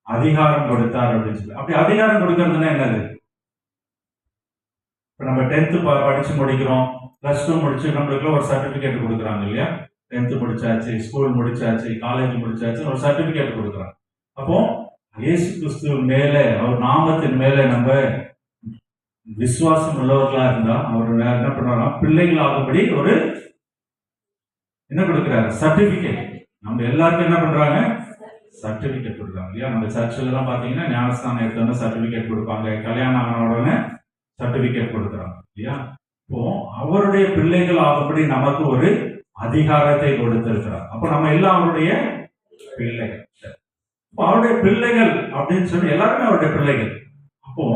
அதிகாரம் கொடுத்தார் அப்படின்னு சொல்லி. அப்படி அதிகாரம் கொடுக்கறதுன்னா என்னது? இப்ப நம்ம 10th படிச்சு முடிக்கிறோம், +2 முடிச்சு நம்மளுக்கு ஒரு சர்டிபிகேட் கொடுக்குறாங்க இல்லையா? 10th முடிச்சாச்சு, ஸ்கூல் முடிச்சாச்சு, காலேஜ் முடிச்சாச்சு, ஒரு சர்டிபிகேட் கொடுக்குறாங்க. அப்போ இயேசு கிறிஸ்து மேல, அவர் நாமத்தின் மேல நம்ம விசுவாசம் உள்ளவர்களா இருந்தா அவர் என்ன பண்றாங்க, பிள்ளைகளாகும்படி ஒரு என்ன கொடுக்கிறாரு, சர்டிபிகேட். நம்ம எல்லாருக்கும் என்ன பண்றாங்க, சர்டிபிகேட் கொடுக்குறாங்க இல்லையா? நம்ம சர்ச்சில் எல்லாம் பாத்தீங்கன்னா ஞானஸ்தானம் எடுத்தோன்னா சர்டிபிகேட் கொடுப்பாங்க, கல்யாணம் ஆன உடனே சர்டிபிகேட் கொடுக்குறாங்க இல்லையா? இப்போ அவருடைய பிள்ளைகள் ஆகும்படி நமக்கு ஒரு அதிகாரத்தை கொடுத்திருக்கிறார். அப்போ நம்ம எல்லாம் அவருடைய பிள்ளைகள். இப்போ அவருடைய பிள்ளைகள் அப்படின்னு சொல்லி எல்லாருமே அவருடைய பிள்ளைகள். அப்போ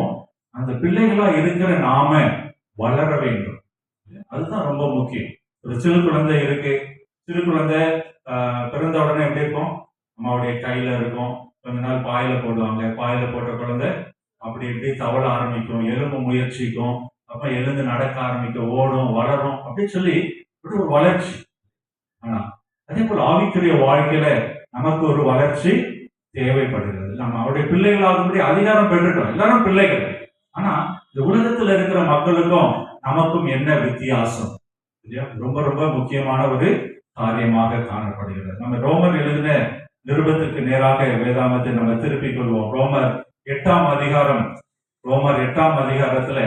அந்த பிள்ளைகளா இருக்கிற நாம வளர வேண்டும், அதுதான் ரொம்ப முக்கியம். ஒரு சிறு குழந்தை இருக்கு, சிறு குழந்தை பிறந்த உடனே எப்படி இருக்கும், அம்மாவுடைய கையில இருக்கும், கொஞ்ச நாள் பாயில போடுவாங்க, பாயில போட்ட குழந்தை அப்படி இப்படி தவள ஆரம்பிக்கும், எலும்பு முயற்சிக்கும், அப்ப எழுந்து நடக்க ஆரம்பிக்கும், ஓடும், வளரும் அப்படின்னு சொல்லி ஒரு வளர்ச்சி. ஆனா அதே போல ஆவிக்குரிய வாழ்க்கையில நமக்கு ஒரு வளர்ச்சி தேவைப்படுகிறது. நம்ம அவருடைய பிள்ளைகளாகும்படி அதிகாரம் பெற்றுட்டோம், எல்லாரும் பிள்ளைகள். ஆனா இந்த உலகத்துல இருக்கிற மக்களுக்கும் நமக்கும் என்ன வித்தியாசம் இல்லையா? ரொம்ப ரொம்ப முக்கியமான ஒரு காரியமாக காணப்படுகிறது. நம்ம ரோமர் எழுதின நிருபத்துக்கு நேராக வேதாமத்தை நம்ம திருப்பிக் கொள்வோம். ரோமர் 8ஆம் அதிகாரம், ரோமர் 8ஆம் அதிகாரத்துல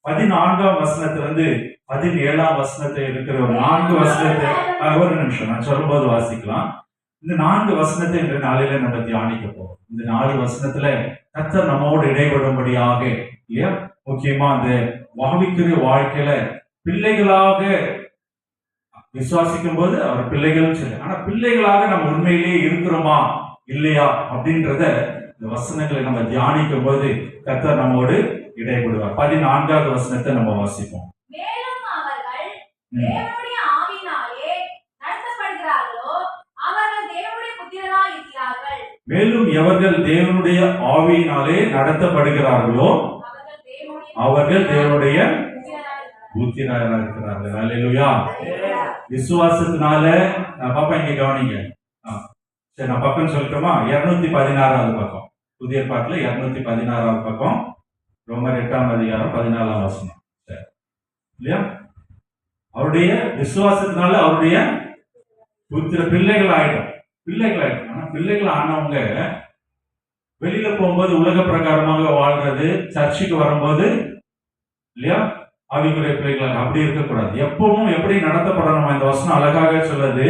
14ஆம் வசனத்திலிருந்து 17ஆம் வசனத்தை இருக்கிற ஒரு 4 வசனத்தை ஒரு நிமிஷம் நான் சொல்லும்போது வாசிக்கலாம். இந்த 4 வசனத்தை இன்று நாளில நம்ம தியானிக்க போறோம். இந்த 4 வசனத்துல கர்த்தர் நம்மோடு இடைபடும்படியாக இல்லையா, முக்கியமா அந்த ஆவிக்குரிய வாழ்க்கையில பிள்ளைகளாக விசுவாசிக்கும் போது அவர் பிள்ளைகள் சொல்லி, ஆனா பிள்ளைகளாக நம்ம உண்மையிலேயே இருக்கிறோமா இல்லையா அப்படின்றத இந்த வசனங்களை நம்ம தியானிக்கும் போது கர்த்தர் நம்மோடு இடைபடுவார். 14வது வசனத்தை நம்ம வாசிப்போம். மேலும் அவர்கள் தேவனுடைய ஆவியினாலே நடத்தப்படுகிறார்களோ அவர்கள் தேவனுடைய புத்திரராய் இருக்கிறார்கள். மேலும் எவர்கள் தேவனுடைய ஆவியினாலே நடத்தப்படுகிறார்களோ அவர்கள் தேவனுடைய புத்திரராய் இருக்கிறார்கள். அல்லேலூயா. விசுவாசத்தினால பாப்பா இங்க கவனிங்க. சரி, நான் பக்கம் சொல்லட்டுமா? 216வது பக்கம். புதிய ஏற்பாட்டுல 216 பக்கம், ரோமர் 8ஆம் அதிகாரம் 14ஆம் வசனம். சரி. இல்லையா? அவருடைய விசுவாசத்தினால அவருடைய பிள்ளைகள் ஆயிடும். ஆனா பிள்ளைகள் ஆனவங்க வெளியில போகும்போது உலக பிரகாரமாக வாழ்றது, சர்ச்சுக்கு வரும்போது இல்லையா ஆவிக்குரிய பிள்ளைகளாக அப்படி இருக்கக்கூடாது. எப்பவும் எப்படி நடத்தப்படணும் இந்த வசனம் அழகாக சொல்லுது.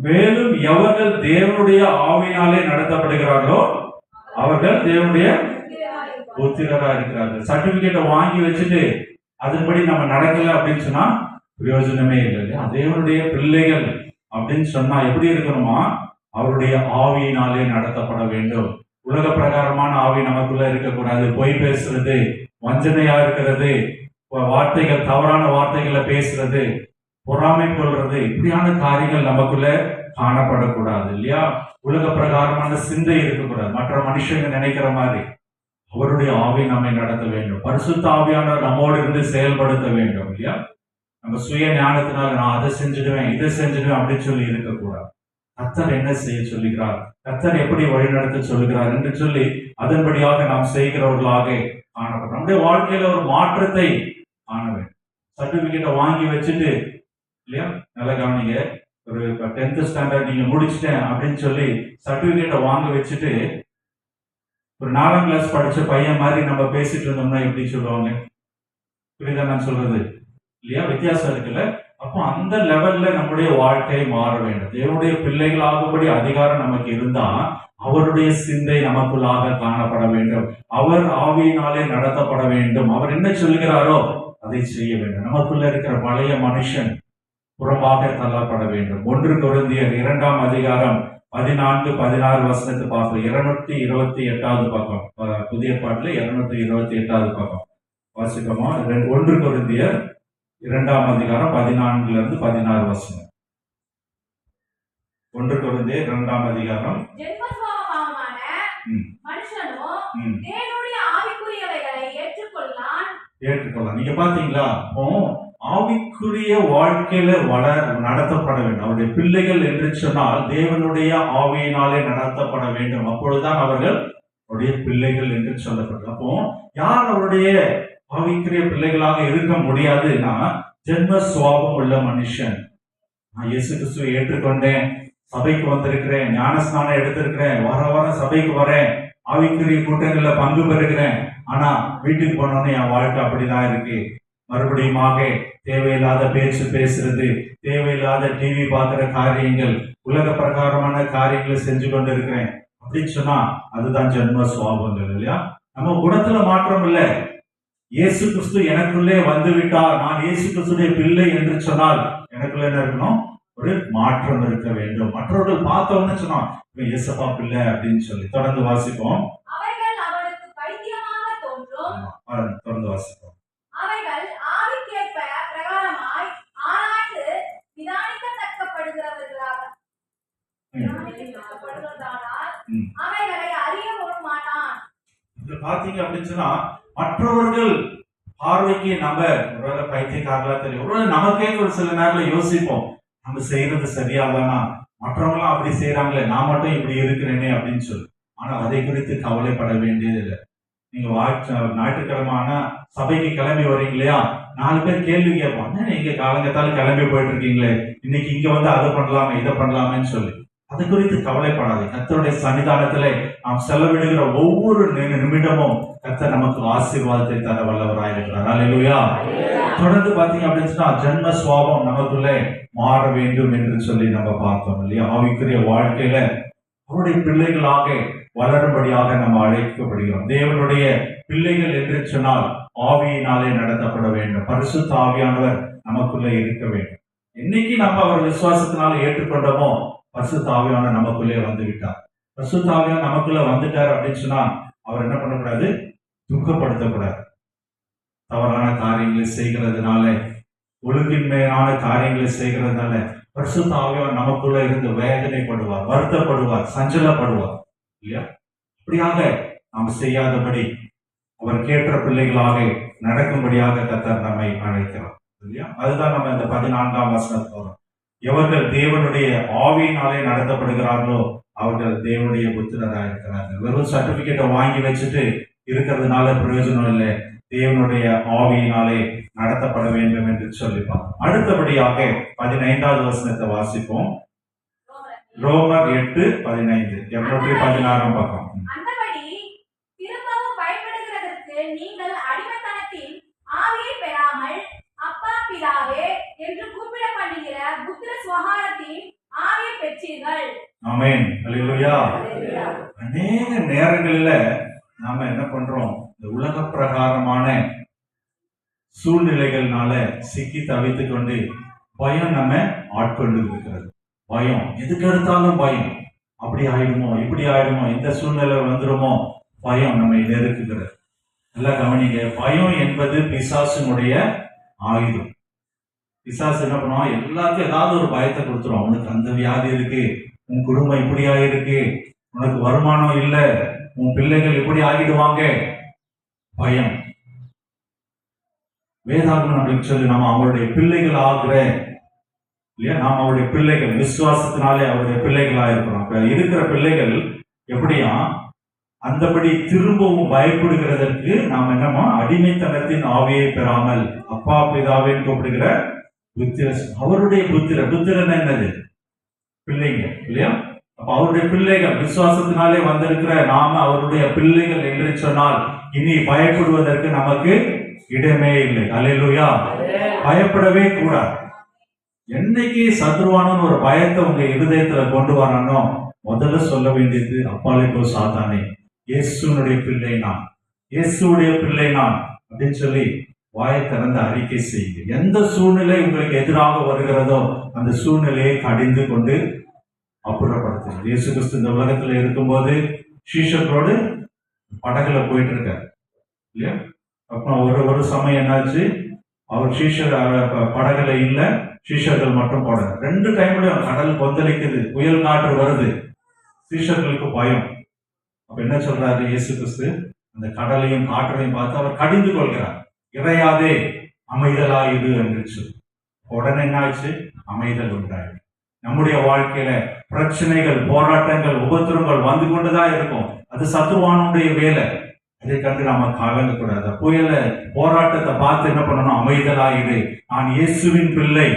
மேலும் எவர்கள் தேவனுடைய ஆவியினாலே நடத்தப்படுகிறார்களோ அவர்கள் தேவனுடைய புத்திரரா இருக்கிறார்கள். சர்டிபிகேட்டை வாங்கி வச்சுட்டு அதன்படி நம்ம நடக்கல அப்படின்னு சொன்னா பிரயோஜனமே இல்லை. தேவனுடைய பிள்ளைகள் அப்படின்னு சொன்னா எப்படி இருக்கணுமா? அவருடைய ஆவியினாலே நடத்தப்பட வேண்டும். உலக பிரகாரமான ஆவி நமக்குள்ள இருக்கக்கூடாது. பொய் பேசுறது, வஞ்சனையா இருக்கிறது, வார்த்தைகள், தவறான வார்த்தைகளை பேசுறது, பொறாமை கொள்றது, இப்படியான காரியங்கள் நமக்குள்ள காணப்படக்கூடாது. இல்லையா? உலக பிரகாரமான சிந்தை இருக்கக்கூடாது. மற்ற மனுஷங்க நினைக்கிற மாதிரி அவருடைய ஆவி நம்மை நடத்த வேண்டும். பரிசுத்த ஆவியானவர் நம்மோடு இருந்து செயல்படுத்த வேண்டும். இல்லையா? நம்ம சுய ஞானத்தினால நான் அதை செஞ்சுடுவேன், இதை செஞ்சுடுவேன் அப்படின்னு சொல்லி இருக்கக்கூடாது. கர்த்தர் என்ன செய்ய சொல்லுகிறார், கர்த்தர் எப்படி வழிநடத்த சொல்லுகிறார் என்று சொல்லி அதன்படியாக நாம் செய்கிறவர்களாக காணப்படும். நம்முடைய வாழ்க்கையில ஒரு மாற்றத்தை காண வேண்டும். சர்டிபிகேட்டை வாங்கி வச்சுட்டு இல்லையா, நல்ல கவனிங்க, ஒரு 10th ஸ்டாண்டர்ட் நீங்க முடிச்சிட்டேன் அப்படின்னு சொல்லி சர்டிபிகேட்டை வாங்க வச்சுட்டு ஒரு 4ஆம் கிளாஸ் படிச்ச பையன் மாதிரி நம்ம பேசிட்டு இருந்தோம்னா எப்படி சொல்லுவாங்க? புரியுதா நான் சொல்றது? இல்லையா? வித்தியாசம் இருக்குல்ல? அப்போ அந்த லெவல்ல நம்முடைய வாழ்க்கை மாற வேண்டும். தேவனுடைய பிள்ளைகளாகும்படி அதிகாரம் நமக்கு இருந்தா அவருடைய சிந்தை நமக்குள்ளாக காணப்பட வேண்டும். அவர் ஆவியினாலே நடத்தப்பட வேண்டும். அவர் என்ன சொல்கிறாரோ அதை செய்ய வேண்டும். நமக்குள்ள இருக்கிற பழைய மனுஷன் புறமாக தள்ளப்பட வேண்டும். 1 கொரிந்தியர் 2ஆம் அதிகாரம் 14-16 வசனத்தை பார்ப்போம். 228வது பக்கம், புதிய பாட்டுல 228வது பக்கம் வாசிப்போமா? 1 கொரிந்தியர் 2ஆம் அதிகாரம் 14-16 வசனம். 1 கொரிந்தியர் 2ஆம் அதிகாரம். ஜென்மஸ்வபாவமான மனுஷனும் தேவனுடைய ஆவிக்குரியவைகளை ஏற்றுக்கொள்ளலாம். நீங்க பாத்தீங்களா? ஆவிக்குரிய வாழ்க்கையில நடத்தப்பட வேண்டும். அவருடைய பிள்ளைகள் என்று சொன்னால் தேவனுடைய ஆவியினாலே நடத்தப்பட வேண்டும். அப்பொழுதுதான் அவர்கள் அவருடைய பிள்ளைகள் என்று சொல்லப்படும். அப்போ யார் அவருடைய ஆவிக்குரிய பிள்ளைகளாக இருக்க முடியாதுன்னா ஜென்ம சுவாபம் உள்ள மனுஷன். நான் இயேசு கிறிஸ்துவை ஏற்றுக்கொண்டேன், சபைக்கு வந்திருக்கிறேன், ஞானஸ்நானம் எடுத்திருக்கிறேன், வார சபைக்கு வரேன், ஆவிக்குரிய கூட்டங்கள்ல பங்கு பெறுகிறேன், ஆனா வீட்டுக்கு போனோன்னு என் வாழ்க்கை அப்படிதான் இருக்கு. மறுபடியுமாக தேவையில்லாத பேச்சு பேசுறது, தேவையில்லாத டிவி பார்க்கிற காரியங்கள், உலக பிரகாரமான காரியங்களை செஞ்சு கொண்டு இருக்கிறேன் அப்படின்னு சொன்னா அதுதான் ஜென்ம சுவாபங்கள். இல்லையா? நம்ம குணத்துல மாற்றம் இல்லை. இயேசு கிறிஸ்து எனக்குள்ளே வந்து விட்டார், நான் இயேசு கிறிஸ்துடைய பிள்ளை என்று சொன்னால் எனக்குள்ள என்ன இருக்கணும்? ஒரு மாற்றம் இருக்க வேண்டும். மற்றவர்கள் பார்த்தவன்னு சொன்னா இயேசப்பா பிள்ளை அப்படின்னு சொல்லி. தொடர்ந்து வாசிப்போம். அவைகள் அவனுக்கு பைத்தியமாக தோன்றும். தொடர்ந்து வாசிப்போம். அவைகள் ஆவிக்கேற்ப பிரகாரமாய் ஆராய்ந்து நிதானிக்கத்தக்கப்படுகிறவர்களானால் அவைகளை அறிய மாட்டான். இது பாத்தீங்க அப்படின்னு சொன்னா மற்றவர்கள் பார்வைக்கு நம்ம ஒருவேளை பைத்தியக்காரர்களா தெரியும். ஒருவேளை நமக்கே ஒரு சில நேரத்துல யோசிப்போம், நம்ம செய்யறது சரியாதானா, மற்றவங்களாம் அப்படி செய்யறாங்களே, நான் மட்டும் இப்படி இருக்கிறேனே அப்படின்னு சொல்லி. ஆனா அதை குறித்து கவலைப்பட வேண்டியது இல்லை. நீங்க ஞாயிற்றுக்கிழமை ஆனா சபைக்கு கிளம்பி வரீங்க இல்லையா, 4 பேர் கேள்வி கேட்பாங்க, நீங்க காலங்கத்தால கிளம்பி போயிட்டு இருக்கீங்களே, இன்னைக்கு இங்க வந்து அதை பண்ணலாமே இதை பண்ணலாமேன்னு சொல்லி. அது குறித்து கவலைப்படாது. கர்த்தருடைய சன்னிதானத்திலே நாம் செலவிடுகிற ஒவ்வொரு நிமிடமும் கர்த்தர் நமக்கு ஆசீர்வாதத்தை தர வல்லவராயிருக்கிறார். அல்லேலூயா. தொடர்ந்து பாத்தீங்க அப்படின்னு சொன்னா ஜென்ம சுவாபம் நமக்குள்ளே மாற வேண்டும் என்று சொல்லி நம்ம பார்த்தோம் இல்லையா? ஆவிக்குரிய வாழ்க்கையில அவருடைய பிள்ளைகளாக வளரும்படியாக நம்ம அழைக்கப்படுகிறோம். தேவனுடைய பிள்ளைகள் என்று சொன்னால் ஆவியினாலே நடத்தப்பட வேண்டும். பரிசுத்த ஆவியானவர் நமக்குள்ளே இருக்க வேண்டும். என்னைக்கு நம்ம அவர் விசுவாசத்தினால ஏற்றுக்கொண்டோமோ பரிசுத்த ஆவியானவர் நமக்குள்ளே வந்து விட்டார். பரிசுத்த ஆவியானவர் நமக்குள்ள வந்துட்டார் அப்படின்னு சொன்னா அவர் என்ன பண்ணக்கூடாது? துக்கப்படுத்தக்கூடாது. தவறான காரியங்களை செய்கிறதுனால, ஒழுங்கின்மையான காரியங்களை செய்கிறதுனால பரிசுத்த ஆவியானவர் நமக்குள்ள இருந்து வேதனைப்படுவார், வருத்தப்படுவார், சஞ்சலப்படுவார் இல்லையா? அப்படியாக நாம் செய்யாதபடி அவர் கேட்ட பிள்ளைகளாக நடக்கும்படியாக கர்த்தர் நம்மை அழைக்கிறார் இல்லையா? அதுதான் நம்ம இந்த 14ஆம் வசனத்தோட எவர்கள் தேவனுடைய ஆவியினாலே நடத்தப்படுகிறார்களோ அவர்கள் தேவனுடைய புத்திரராக இருக்கிறார்கள். வெறும் சர்டிபிகேட்டை வாங்கி வச்சுட்டு இருக்கிறதுனால பிரயோஜனம் இல்லை. தேவனுடைய ஆவியினாலே நடத்தப்பட வேண்டும் என்று சொல்லிப்பாங்க. அடுத்தபடியாக 15வது வசனத்தை வாசிப்போம். ரோமர் 8:15, 216 பக்கம். அந்தபடி திரும்பவும் பயப்படுகிறதற்கு நீங்கள் அடிமைத்தனத்தின் ஆவியை பெறாமல் அப்பா பிதாவே என்று கூப்பிடப்படுகிற புத்திர சுவகாரத்தின் ஆவியை பெற்றீர்கள். ஆமென். அல்லேலூயா. அநேக நேரங்களில நாம என்ன பண்றோம், இந்த உலக பிரகாரமான சூழ்நிலைகள்னால சிக்கி தவித்துக் கொண்டு பயம் நம்ம ஆட்கொண்டு இருக்கிறது. பயம், எதுக்கு எடுத்தாலும் பயம். அப்படி ஆயிடுமோ, இப்படி ஆயிடுமோ, இந்த சூழ்நிலை வந்துருமோ, பயம் நம்மை நெருக்குகிறது. நல்லா கவனிங்க, பயம் என்பது பிசாசினுடைய ஆயுதம். பிசாசு என்ன பண்ணுவான், எல்லாத்தையும் ஏதாவது ஒரு பயத்தை கொடுத்துரும். உனக்கு அந்த வியாதி இருக்கு, உன் குடும்பம் இப்படி ஆயிருக்கு, உனக்கு வருமானம் இல்லை, உன் பிள்ளைகள் இப்படி ஆகிடுவாங்க. பயம். வேதாகமம் அப்படின்னு சொல்லி நம்ம அவருடைய பிள்ளைகள் ஆகுற இல்லையா, நாம் அவருடைய பிள்ளைகள், விசுவாசத்தினாலே அவருடைய பிள்ளைகளா இருக்கிறோம். இப்ப இருக்கிற பிள்ளைகள் எப்படியா அந்தபடி திரும்பவும் பயப்படுகிறதற்கு நாம் என்னமா, அடிமைத்தனத்தின் ஆவியை பெறாமல் அப்பா பிதாவின் கூப்பிடுகிற புத்திர, அவருடைய புத்திரன் என்னது, பிள்ளைங்க இல்லையா. அப்ப அவருடைய பிள்ளைகள், விசுவாசத்தினாலே வந்திருக்கிற நாம அவருடைய பிள்ளைகள் என்று சொன்னால் இனி பயப்படுவதற்கு நமக்கு இடமே இல்லை. அல்லேலூயா. பயப்படவே கூடாது. என்னைக்கு சத்ருவான ஒரு பயத்தை உங்க இருதயத்துல கொண்டு வரனோ, முதல்ல சொல்ல வேண்டியது, அப்பாலே போ சாத்தானே, இயேசுனுடைய பிள்ளை நான், இயேசுடைய பிள்ளை நான் அப்படின்னு சொல்லி வாயை திறந்து அறிக்கை செய்யுங்க. எந்த சூழ்நிலை உங்களுக்கு எதிராக வருகிறதோ அந்த சூழ்நிலையை கடிந்து கொண்டு அப்புறப்படுத்துங்க. இயேசு கிறிஸ்து இந்த உலகத்துல இருக்கும்போது சீஷர்களோடு படகுல போயிட்டு இருக்காரு இல்லையா. அப்புறம் ஒரு சமயம் என்னாச்சு, அவர் சீஷர் படகுல இல்ல, சீஷர்கள் மட்டும் போட. 2 டைம்லயும் கடல் கொந்தளிக்குது, புயல் காற்று வருது, சீஷர்களுக்கு பயம். அப்ப என்ன சொல்றாரு இயேசு கிறிஸ்து, அந்த கடலையும் காற்றையும் பார்த்து அவர் கடிந்து கொள்கிறார். இறையாதே, அமைதலாயுது என்று சொல்லி உடனே என்ன ஆச்சு, அமைதல் உண்டாயிடுச்சு. நம்முடைய வாழ்க்கையில பிரச்சனைகள், போராட்டங்கள், உபத்திரங்கள் வந்து கொண்டுதான் இருக்கும். அது சத்துருவானுடைய வேலை. அதை கண்டு நாம கலங்க கூடாது. புயல போராட்டத்தை பார்த்து என்ன பண்ணணும், அமைதலாயுது, நான் இயேசுவின் பிள்ளை,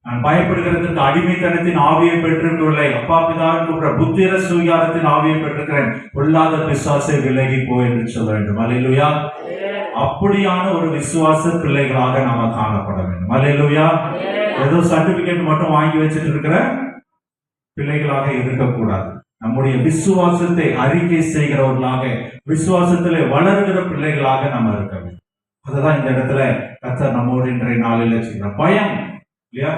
நான் பயப்படுகிறதுக்கு அடிமைத்தனத்தின் ஆவியை பெற்றிருக்கவில்லை, அப்பா பிதாவிற்கு புத்திர சுவிகாரத்தின் ஆவியை பெற்றிருக்கிறேன், பொல்லாத பிசாசை விலகி போ என்று சொல்ல வேண்டும். அல்லேலூயா. அப்படியான ஒரு விசுவாச பிள்ளைகளாக நாம காணப்பட வேண்டும். அல்லேலூயா. ஏதோ சர்டிபிகேட் மட்டும் வாங்கி வச்சுட்டு இருக்கிற பிள்ளைகளாக இருக்கக்கூடாது. நம்முடைய விசுவாசத்தை அறிக்கை செய்கிறவர்களாக, விசுவாசத்திலே வளர்கிற பிள்ளைகளாக நம்ம இருக்க வேண்டும். அதுதான் இந்த இடத்துல கர்த்தர் நம்மோடு இன்றைய நாளில் செய்கிற பயம் இல்லையா.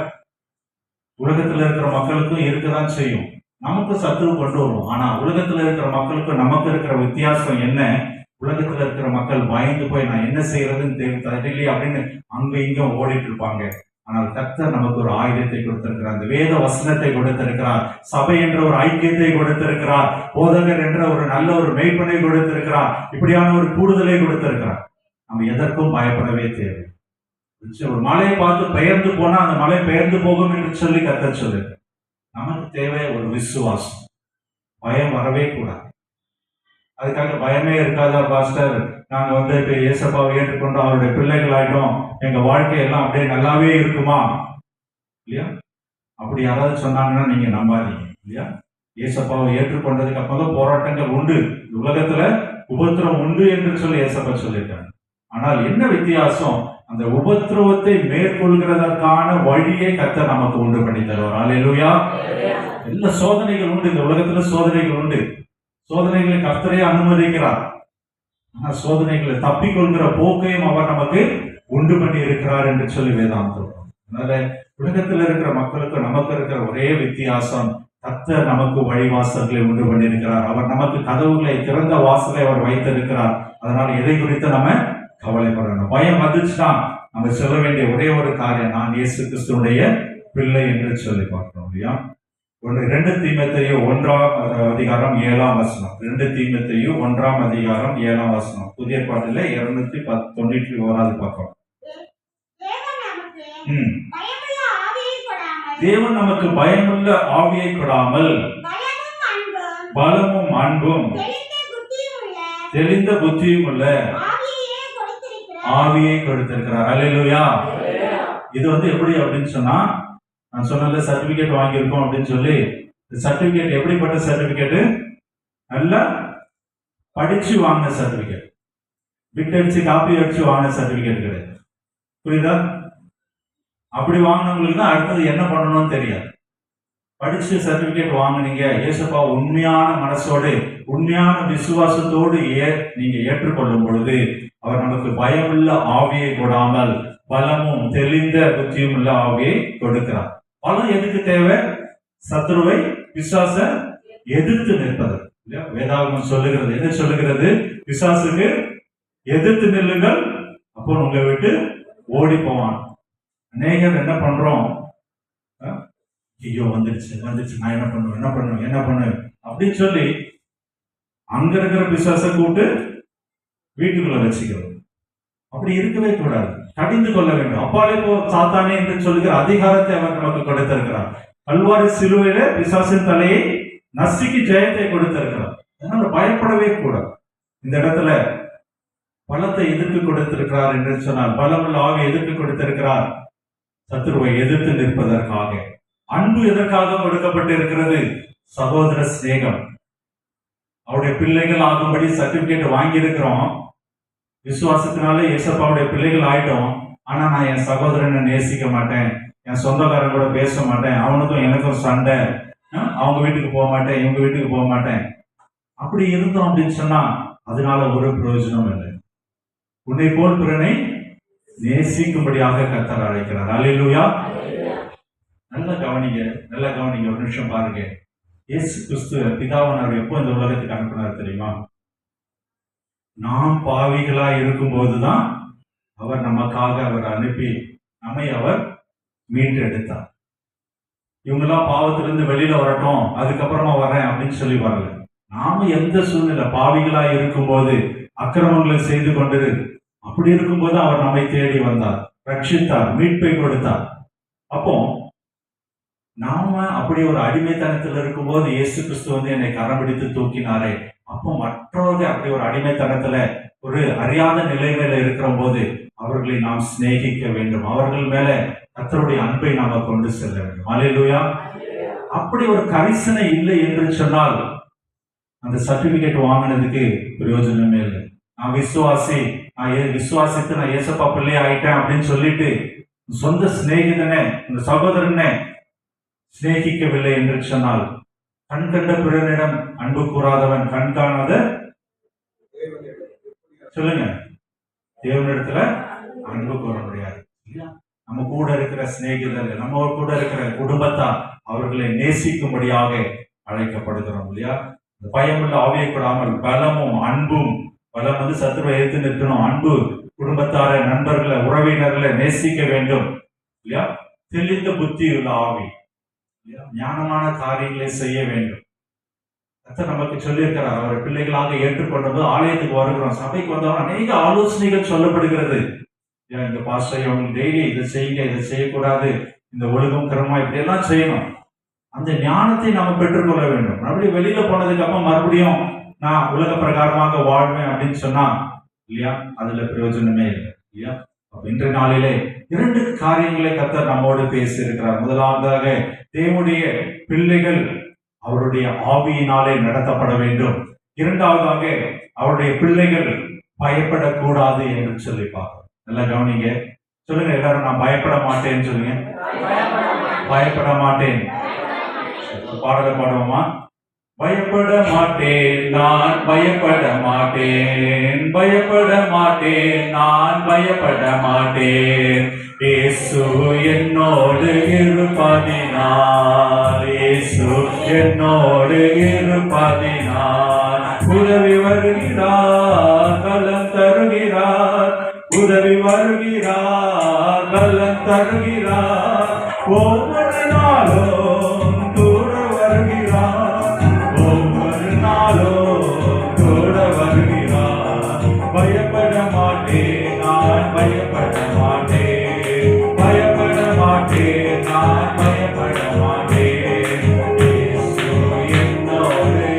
உலகத்துல இருக்கிற மக்களுக்கும் இருக்கதான் செய்யும், நமக்கு சத்துரு கொண்டு வரும். ஆனா உலகத்துல இருக்கிற மக்களுக்கும் நமக்கு இருக்கிற வித்தியாசம் என்ன, உலகத்துல இருக்கிற மக்கள் பயந்து போய் நான் என்ன செய்யறதுன்னு தெரியல அப்படின்னு அங்க இங்க ஓடிட்டு இருப்பாங்க. ஆனால் கர்த்தர் நமக்கு ஒரு ஆயுதத்தை கொடுத்திருக்கிறார், அந்த வேத வசனத்தை கொடுத்திருக்கிறார், சபை என்ற ஒரு ஐக்கியத்தை கொடுத்திருக்கிறார், போதகர் என்ற ஒரு நல்ல ஒரு மெய்ப்பனை கொடுத்திருக்கிறார், இப்படியான ஒரு கூடுதலை கொடுத்திருக்கிறார். நம்ம எதற்கும் பயப்படவே தேவை. ஒரு மலையை பார்த்து பெயர்ந்து போனா அந்த மலை பெயர்ந்து போகும் என்று சொல்லி கர்த்தர் சொல்லு. நமக்கு தேவை ஒரு விசுவாசம். பயம் வரவே கூடாது. அதுக்காக பயமே இருக்காதா பாஸ்டர், நாங்க இப்ப இயேசப்பாவை ஏற்றுக்கொண்டு அவருடைய பிள்ளைகள் ஆயிட்டோம், எங்க வாழ்க்கையெல்லாம் அப்படியே நல்லாவே இருக்குமா இல்லையா. அப்படி யாராவது சொன்னாங்கன்னா நீங்க நம்பாதீங்க இல்லையா. இயேசப்பாவை ஏற்றுக்கொண்டதுக்கு அப்புறம் போராட்டங்கள் உண்டு, உலகத்துல உபத்திரம் உண்டு என்று சொல்லி இயேசப்பா சொல்லியிருக்காங்க. ஆனால் என்ன வித்தியாசம், அந்த உபத்திரவத்தை மேற்கொள்கிறதற்கான வழியை கர்த்தர் நமக்கு உண்டு பண்ணி தருவார். அல்லேலூயா. எல்லா சோதனைகள் உண்டு, இந்த உலகத்துல சோதனைகள் உண்டு. சோதனைகளை கர்த்தரே அனுமதிக்கிறார். ஆனா சோதனைகளை தப்பிக்கொள்கிற போக்கையும் அவர் நமக்கு உண்டு பண்ணி இருக்கிறார் என்று சொல்லி வேதாந்தம். அதனால உலகத்தில் இருக்கிற மக்களுக்கு நமக்கு இருக்கிற ஒரே வித்தியாசம், கர்த்தர் நமக்கு வழிவாசல்களை உண்டு பண்ணியிருக்கிறார். அவர் நமக்கு கதவுகளை, திறந்த வாசலை அவர் வைத்திருக்கிறார். அதனால எதை குறித்து நம்ம கவலைப்படணும். பயம் வந்துச்சுன்னா நம்ம சொல்ல வேண்டிய ஒரே ஒரு காரியம், நான் இயேசு கிறிஸ்துடைய பிள்ளை என்று சொல்லி பார்க்கிறோம் இல்லையா. 2 தீமோத்தேயு 1:7 2 தீமோத்தேயு 1:7 புதிய பாட்டில 291 பக்கம். தேவன் நமக்கு பயமுள்ள ஆவியை கொடாமல் பலமும் அன்பும் தெளிந்த புத்தியும் உள்ள ஆவியை கொடுத்திருக்கிறார். அல்லேலூயா. இது எப்படி அப்படின்னு சொன்னா, நான் சொன்ன சர்டிபிகேட் வாங்கியிருக்கோம் அப்படின்னு சொல்லி, சர்டிபிகேட் எப்படிப்பட்ட சர்டிபிகேட்? நல்லா படிச்சு வாங்கின சர்டிபிகேட், பிட் அடிச்சு காப்பி அடிச்சு வாங்கின சர்டிபிகேட் கிடையாது. புரியுதா? அப்படி வாங்கினவங்களுக்கு தான் அடுத்தது என்ன பண்ணணும்னு தெரியாது. படிச்சு சர்டிபிகேட் வாங்கினீங்க, இயேசுப்பா உண்மையான மனசோடு உண்மையான விசுவாசத்தோடு நீங்க ஏற்றுக்கொள்ளும் பொழுது அவர் நமக்கு பயமுள்ள ஆவியை கொடாமல் பலமும் தெளிந்த புத்தியும் உள்ள ஆவியை கொடுக்கிறார். பலம் எதுக்கு தேவை? சத்துருவை பிசாச எதிர்த்து நிற்பது. வேதாகமம் சொல்லுகிறது, என்ன சொல்லுகிறது? பிசாசுக்கு எதிர்த்து நில்லுங்கள், அப்போ உங்களை விட்டு ஓடி போவான். அநேகர் என்ன பண்றோம்? ஐயோ வந்துடுச்சு நான் என்ன பண்ணுவேன் அப்படின்னு சொல்லி அங்க இருக்கிற பிசாச கூட்டு வீட்டுக்குள்ள வச்சுக்கிறோம். அப்படி இருக்கவே கூடாது. கடிந்து கொள்ள வேண்டும். அப்பாலே போ சாத்தானே என்று சொல்லுகிற அதிகாரத்தை அவர் நமக்கு கொடுத்திருக்கிறார். கல்வாரி சிலுவையில பிசாசின் தலையை நசுக்கி ஜெயத்தை கொடுத்திருக்கிறார். அதனால பயப்படவே கூடாது. இந்த இடத்துல பலத்தை எதிர்த்து கொடுத்திருக்கிறார் என்று சொன்னால், பலமுள்ள ஆவியை எதிர்த்து கொடுத்திருக்கிறார் சத்துருவை எதிர்த்து நிற்பதற்காக. அன்பு எதற்காக கொடுக்கப்பட்டு இருக்கிறது? சகோதர சிநேகம். அவருடைய பிள்ளைகள் ஆகும்படி சர்டிபிகேட் வாங்கி இருக்கிறோம். விசுவாசத்தினால இயேசப்பாவுடைய பிள்ளைகள் ஆயிட்டோம். ஆனா நான் என் சகோதரனை நேசிக்க மாட்டேன், என் சொந்தக்காரன் கூட பேச மாட்டேன், அவனுக்கும் எனக்கும் சண்டை, அவங்க வீட்டுக்கு போக மாட்டேன், இவங்க வீட்டுக்கு போக மாட்டேன். அப்படி இருந்தோம் அப்படின்னு சொன்னா அதனால ஒரு பிரயோஜனம் இல்லை. உன்னை போல் பிறனை நேசிக்கும்படியாக கர்த்தர் அழைக்கிறார். அல்லேலூயா. நல்ல கவனிங்க, ஒரு நிமிஷம் பாருங்க. இயேசு கிறிஸ்து பிதாவானவர் எப்போ இந்த உலகத்துக்கு அனுப்பினார் தெரியுமா? நாம் பாவிகளா இருக்கும் போதுதான் அவர் நமக்காக அவர் அனுப்பி நம்மை அவர் மீட்டெடுத்தார். இவங்கெல்லாம் பாவத்திலிருந்து வெளியில வரட்டும், அதுக்கப்புறமா வரேன் அப்படின்னு சொல்லி வரல. நாம எந்த சூழ்நிலை பாவிகளா இருக்கும்போது அக்கிரமங்களை செய்து கொண்டு அப்படி இருக்கும்போது அவர் நம்மை தேடி வந்தார், ரட்சித்தார், மீட்பை கொடுத்தார். அப்போ நாம அப்படி ஒரு அடிமைத்தனத்தில் இருக்கும்போது இயேசு கிறிஸ்து என்னை கரம் பிடித்து தூக்கினாரே, அப்போ மற்றவர்கள் அப்படி ஒரு அடிமைத்தனத்துல ஒரு அறியாத நிலைமையில இருக்கிற போது அவர்களை நாம் சிநேகிக்க வேண்டும். அவர்கள் மேல கர்த்தருடைய அன்பை நாம கொண்டு செல்ல வேண்டும். அல்லேலூயா. அப்படி ஒரு கரிசனை இல்லை என்று சொன்னால் அந்த சர்டிபிகேட் வாங்கினதுக்கு பிரயோஜனமே இல்லை. நான் விசுவாசித்து நான் இயேசப்பா பிள்ளை ஆயிட்டேன் அப்படின்னு சொல்லிட்டு சொந்த சிநேகிதனை, இந்த சகோதரனை சிநேகிக்கவில்லை என்று சொன்னால், கண் கண்ட பிறனிடம் அன்பு கூறாதவன் கண் காணாத சொல்லுங்க தேவனிடத்துல அன்பு கூற முடியாது. நம்ம கூட இருக்கிற சிநேகிதர்கள், நம்ம கூட இருக்கிற குடும்பத்தார், அவர்களை நேசிக்கும்படியாக அழைக்கப்படுகிறோம் இல்லையா? பயமுள்ள ஆவியை கூடாமல் பலமும் அன்பும், பலம் சத்துருவை எதிர்த்து நிற்கணும், அன்பு குடும்பத்தார, நண்பர்களை, உறவினர்களை நேசிக்க வேண்டும் இல்லையா? தெளிந்த புத்தி உள்ள ஆவி, ஞானமான காரியங்களை செய்ய வேண்டும். கர்த்தர் நமக்கு சொல்லியிருக்கிறார். அவர் பிள்ளைகளாக ஏற்றுக்கொண்டது ஆலயத்துக்கு வருகிறோம், சபைக்கு வந்தவங்க அநேக ஆலோசனைகள் சொல்லப்படுகிறது. இந்த பாஸ்டர் அவங்களுக்கு டெய்லி இதை செய்யுங்க, இதை செய்யக்கூடாது, இந்த ஒழுங்கும் கிரமமா இப்படி எல்லாம் செய்யணும். அந்த ஞானத்தை நாம் பெற்றுக்கொள்ள வேண்டும். மறுபடியும் வெளியில போனதுக்கு அப்புறம் மறுபடியும் நான் உலக பிரகாரமாக வாழ்வேன் அப்படின்னு சொன்னா இல்லையா, அதுல பிரயோஜனமே இல்லை இல்லையா? இன்றைய நாளிலே 2 காரியங்களை கர்த்தர் நம்மோடு பேசி இருக்கிறார். முதலாவதாக தேவனுடைய பிள்ளைகள் அவருடைய ஆவியினாலே நடத்தப்பட வேண்டும். இரண்டாவதாக அவருடைய பிள்ளைகள் பயப்படக்கூடாது என்று சொல்லி பார்க்கிறோம். நல்லா கவனிங்க, சொல்லுங்க எல்லாரும், நான் பயப்பட மாட்டேன்னு சொல்லுங்க. பயப்பட மாட்டேன். பாடலை பாடுவோமா? பயப்பட மாட்டேன், நான் பயப்பட மாட்டேன், பயப்பட மாட்டேன், நான் பயப்பட மாட்டேன். இயேசு என்னோடு இருப்பதினால், இயேசு என்னோடு இருப்பதினால், உதவி வருகிறார், பலம் தருகிறார், உதவி வருகிறார், பலம் தருகிறார். ஒவ்வொரு நாளும் கூட வருகிறார், ஒவ்வொரு நாளும் கூட வருகிறார். பயப்பட மாட்டேன், நான் பயப்பட மாட்டேன், பயப்பட மாட்டேன், நான் பயப்பட மாட்டேன். இயேசு என்னோடு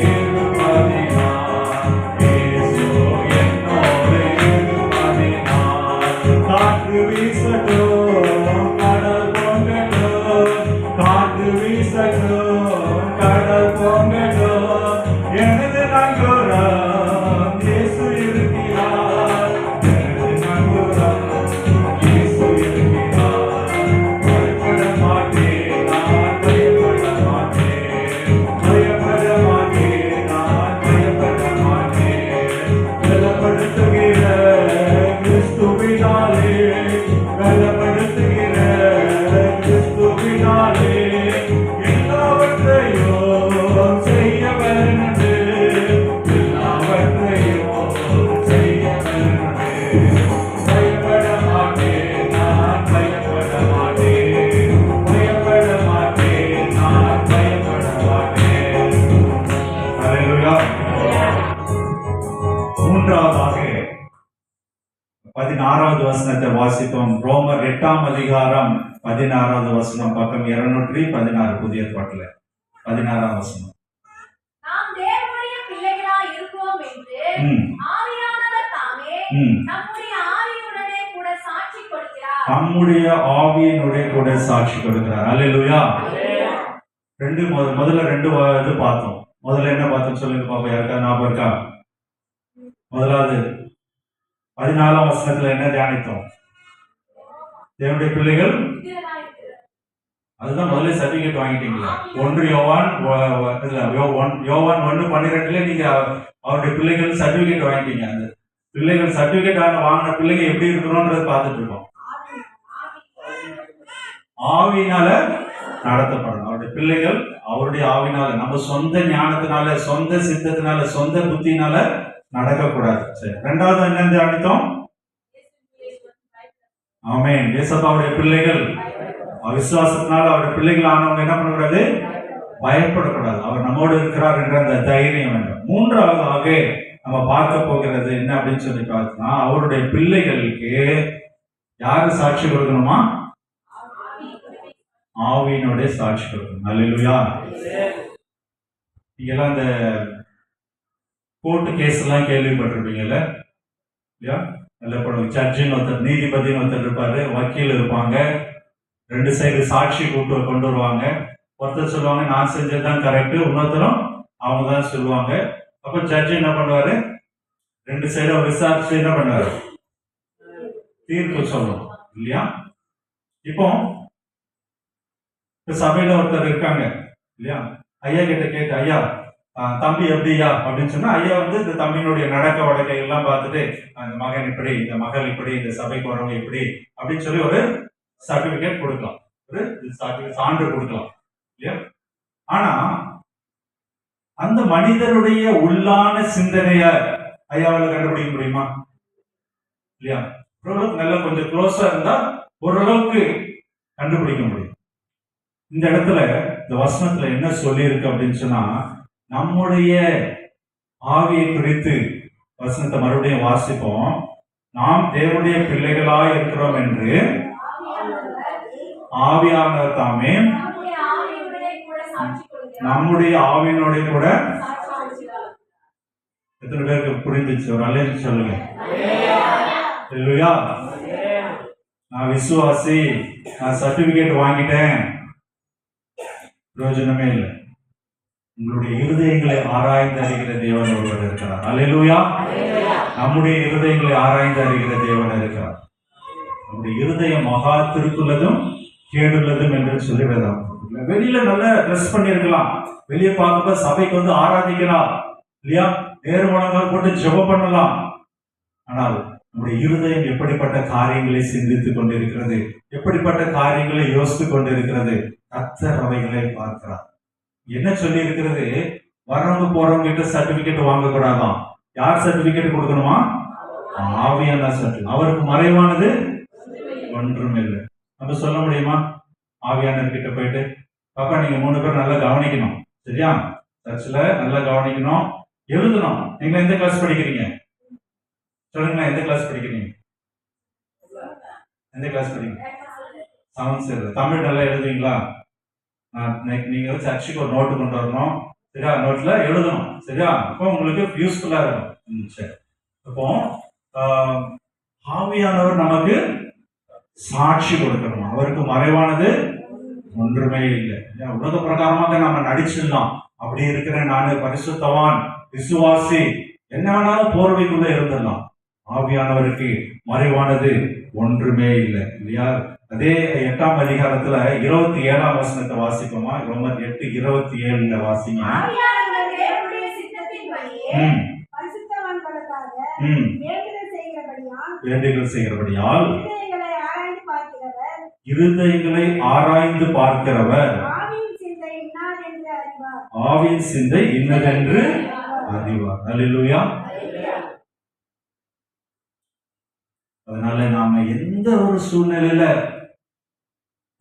8ஆம் அதிகாரம் 16வது வசனம், பக்கம் 216 புதிய ஏற்பாட்டுல 16ஆம் வசனம். நாம் தேவனுடைய பிள்ளைகளாய் இருக்கிறோம் என்று ஆவியானவர் தாமே நம்முடைய ஆவியுடனே கூட சாட்சி கொடுக்கிறார். நம்முடைய ஆவியினுடைய கூட சாட்சி கொடுக்கிறார். அல்லேலூயா. முதல்ல ரெண்டு இது பார்த்தோம். முதல்ல என்ன பார்த்தோம் சொல்லுங்க பாப்பா, யாருக்கா ஞாபகம் இருக்கா? முதலாவது 14ஆம் வசனத்துல என்ன தியானித்தோம்? தேவனுடைய பிள்ளைகள், அதுதான் முதல்ல சர்டிபிகேட் வாங்கிட்டீங்களா? 1 யோவான் 1:12 நீங்க அவருடைய பிள்ளைகள் சர்டிபிகேட் வாங்கிட்டீங்க. அந்த பிள்ளைகள் சர்டிபிகேட் வாங்கின பிள்ளைங்க எப்படி இருக்கணும்ன்றத பார்த்துட்டு இருக்கோம். ஆவியினால நடத்தப்படணும். அவருடைய பிள்ளைகள் அவருடைய ஆவினால, நம்ம சொந்த ஞானத்தினால, சொந்த சித்தத்தினால, சொந்த புத்தினால நடக்கக்கூடாது. சரி, ரெண்டாவது என்ன தியானித்தோம்? ஆமென். இயேசுவுடைய பிள்ளைகள் விசுவாசத்தினால அவருடைய பிள்ளைகள் ஆனவங்க என்ன பண்ணக்கூடாது? பயப்படக்கூடாது. அவர் நம்மோடு இருக்கிறார் என்ற அந்த தைரியம் வேண்டும். மூன்றாவதாக நம்ம பார்க்க போகிறது என்ன அப்படின்னு சொல்லி பார்த்தோம்னா, அவருடைய பிள்ளைகளுக்கு யாரு சாட்சி கொடுக்கணுமா? ஆவியினுடைய சாட்சி கொடுக்கணும். அல்லேலூயா. நீங்கெல்லாம் இந்த கோர்ட்டு கேஸ் எல்லாம் கேள்விப்பட்டிருப்பீங்கல்ல இல்லையா? நல்ல படம். ஜட்ஜின்னு ஒருத்தர், நீதிபதினு ஒருத்தர் இருப்பாரு, வக்கீல் இருப்பாங்க, ரெண்டு சைடு சாட்சி கொண்டு வருவாங்க. ஒருத்தர் சொல்லுவாங்க நான் செஞ்சதுதான் கரெக்ட், இன்னொருத்தரும் அவங்க தான் சொல்லுவாங்க. அப்ப ஜட்ஜ் என்ன பண்ணுவாரு? ரெண்டு சைடும் விசாரிச்சு என்ன பண்ணுவாரு? தீர்ப்பு சொல்லணும் இல்லையா? இப்போ சபையில ஒருத்தர் இருக்காங்க இல்லையா? ஐயா கிட்ட கேட்டு, ஐயா தம்பி எப்படியா அப்படின்னு சொன்னா, ஐயா வந்து இந்த தம்பியினுடைய நடக்க வழக்கை எல்லாம் பார்த்துட்டு, அந்த மகன் இப்படி, இந்த மகள் இப்படி, இந்த சபைக்கு வரவங்க இப்படி அப்படின்னு சொல்லி ஒரு சர்டிபிகேட் கொடுக்கலாம், ஒரு சான்று கொடுக்கலாம் இல்லையா? ஆனா அந்த மனிதனுடைய உள்ளான சிந்தனைய ஐயாவால கண்டுபிடிக்க முடியுமா? இல்லையா? ஓரளவுக்கு நல்லா கொஞ்சம் க்ளோஸா இருந்தா ஓரளவுக்கு கண்டுபிடிக்க முடியும். இந்த இடத்துல இந்த வசனத்துல என்ன சொல்லி இருக்கு அப்படின்னு சொன்னா, நம்முடைய ஆவியை குறித்து வசனத்தை மறுபடியும் வாசிப்போம். நாம் தேவனுடைய பிள்ளைகளாய் இருக்கிறோம் என்று ஆவியானவர் தாமே நம்முடைய ஆவியினுடைய கூட. எத்தனை பேருக்கு புரிஞ்சிச்சு? ஒரு அல்லேலூயா சொல்லுங்க. அல்லேலூயா. நான் விசுவாசி, நான் சர்டிபிகேட் வாங்கிட்டேன், பிரயோஜனமே இல்லை. உங்களுடைய இருதயங்களை ஆராய்ந்து அறிகிற தேவன் ஒருவர் இருக்கிறார். அல்லேலூயா. நம்முடைய இருதயங்களை ஆராய்ந்து அறிகிற தேவன் இருக்கிறார். நம்முடைய இருதயம் மகா திருக்குள்ளதும் கேடுள்ளதும் என்று சொல்லிவிடலாம். வெளியில நல்லா ட்ரெஸ் பண்ணிருக்கலாம், வெளியே பார்க்கும்போது சபைக்கு வந்து ஆராதிக்கலாம் இல்லையா? நேர்மணங்கள் போட்டு ஜெபம் பண்ணலாம். ஆனால் நம்முடைய இருதயம் எப்படிப்பட்ட காரியங்களை சிந்தித்துக் கொண்டிருக்கிறது, எப்படிப்பட்ட காரியங்களை யோசித்துக் கொண்டிருக்கிறது, கர்த்தர் அவைகளை பார்க்கிறார். என்ன சொல்லி இருக்கிறது? வர்றவங்க போறவங்க கிட்ட சர்டிபிகேட் வாங்க கூடாதான். யார் சர்டிபிகேட் கொடுக்கணுமா? ஆவியான சர்டிபிகேட். அவருக்கு மறைவானது ஒன்றும் இல்லை. நம்ம சொல்ல முடியுமா? ஆவியானவர் கிட்ட போயிட்டு, பாப்பா நீங்க 3 பேர் நல்லா கவனிக்கணும் சரியா? சர்ச்சில் நல்லா கவனிக்கணும், எழுதணும். நீங்க எந்த கிளாஸ் படிக்கிறீங்க சொல்லுங்களேன்? எந்த கிளாஸ் படிக்கிறீங்க? எந்த கிளாஸ் படிக்கிறீங்க? 7th standard. தமிழ் நல்லா எழுதுவீங்களா? நீங்க சர்ச்சுக்கு ஒரு நோட்டு கொண்டு வரணும் சரியா? நோட்ல எழுதணும் சரியா? அப்போ உங்களுக்கு யூஸ்ஃபுல்லா இருக்கும். சரி, இப்போ ஆவியானவர் நமக்கு சாட்சி கொடுக்கணும். அவருக்கு மறைவானது ஒன்றுமே இல்லை. உலக பிரகாரமாக நம்ம நடிச்சிடலாம், அப்படி இருக்கிறேன் நானு, பரிசுத்தவான், விசுவாசி, என்ன வேணாலும் போர்வைக்குள்ள இருந்துடலாம். ஆவியானவருக்கு மறைவானது ஒன்றுமே இல்லை இல்லையா? அதே 8ஆம் அதிகாரத்துல 27ஆம் வசனத்தை வாசிப்போமா? ரோமர் 8:27 வாசிங்க. வேண்டுதல் செய்கிறபடியால் இருதயங்களை ஆராய்ந்து பார்க்கிறவர் ஆவியின் சிந்தை இன்னதென்று அறிவார். அல்லேலூயா. அதனால நாம எந்த ஒரு சூழ்நிலையில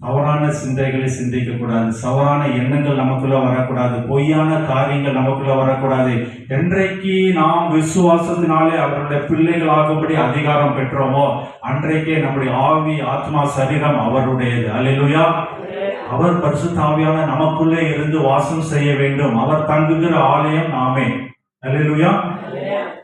தவறான சிந்தைகளை சிந்திக்க கூடாது, தவறான எண்ணங்கள் நமக்குள்ள வரக்கூடாது, பொய்யான காரியங்கள் நமக்குள்ள வரக்கூடாது. என்றைக்கு நாம் விசுவாசத்தினாலே அவருடைய பிள்ளைகளாகும்படி அதிகாரம் பெற்றோமோ அன்றைக்கே நம்முடைய ஆவி, ஆத்மா, சரீரம் அவருடையது. அல்லேலூயா. அவர் பரிசுத்த ஆவியான நமக்குள்ளே இருந்து வாசம் செய்ய வேண்டும். அவர் தங்குகிற ஆலயம் நாமே. அல்லேலூயா.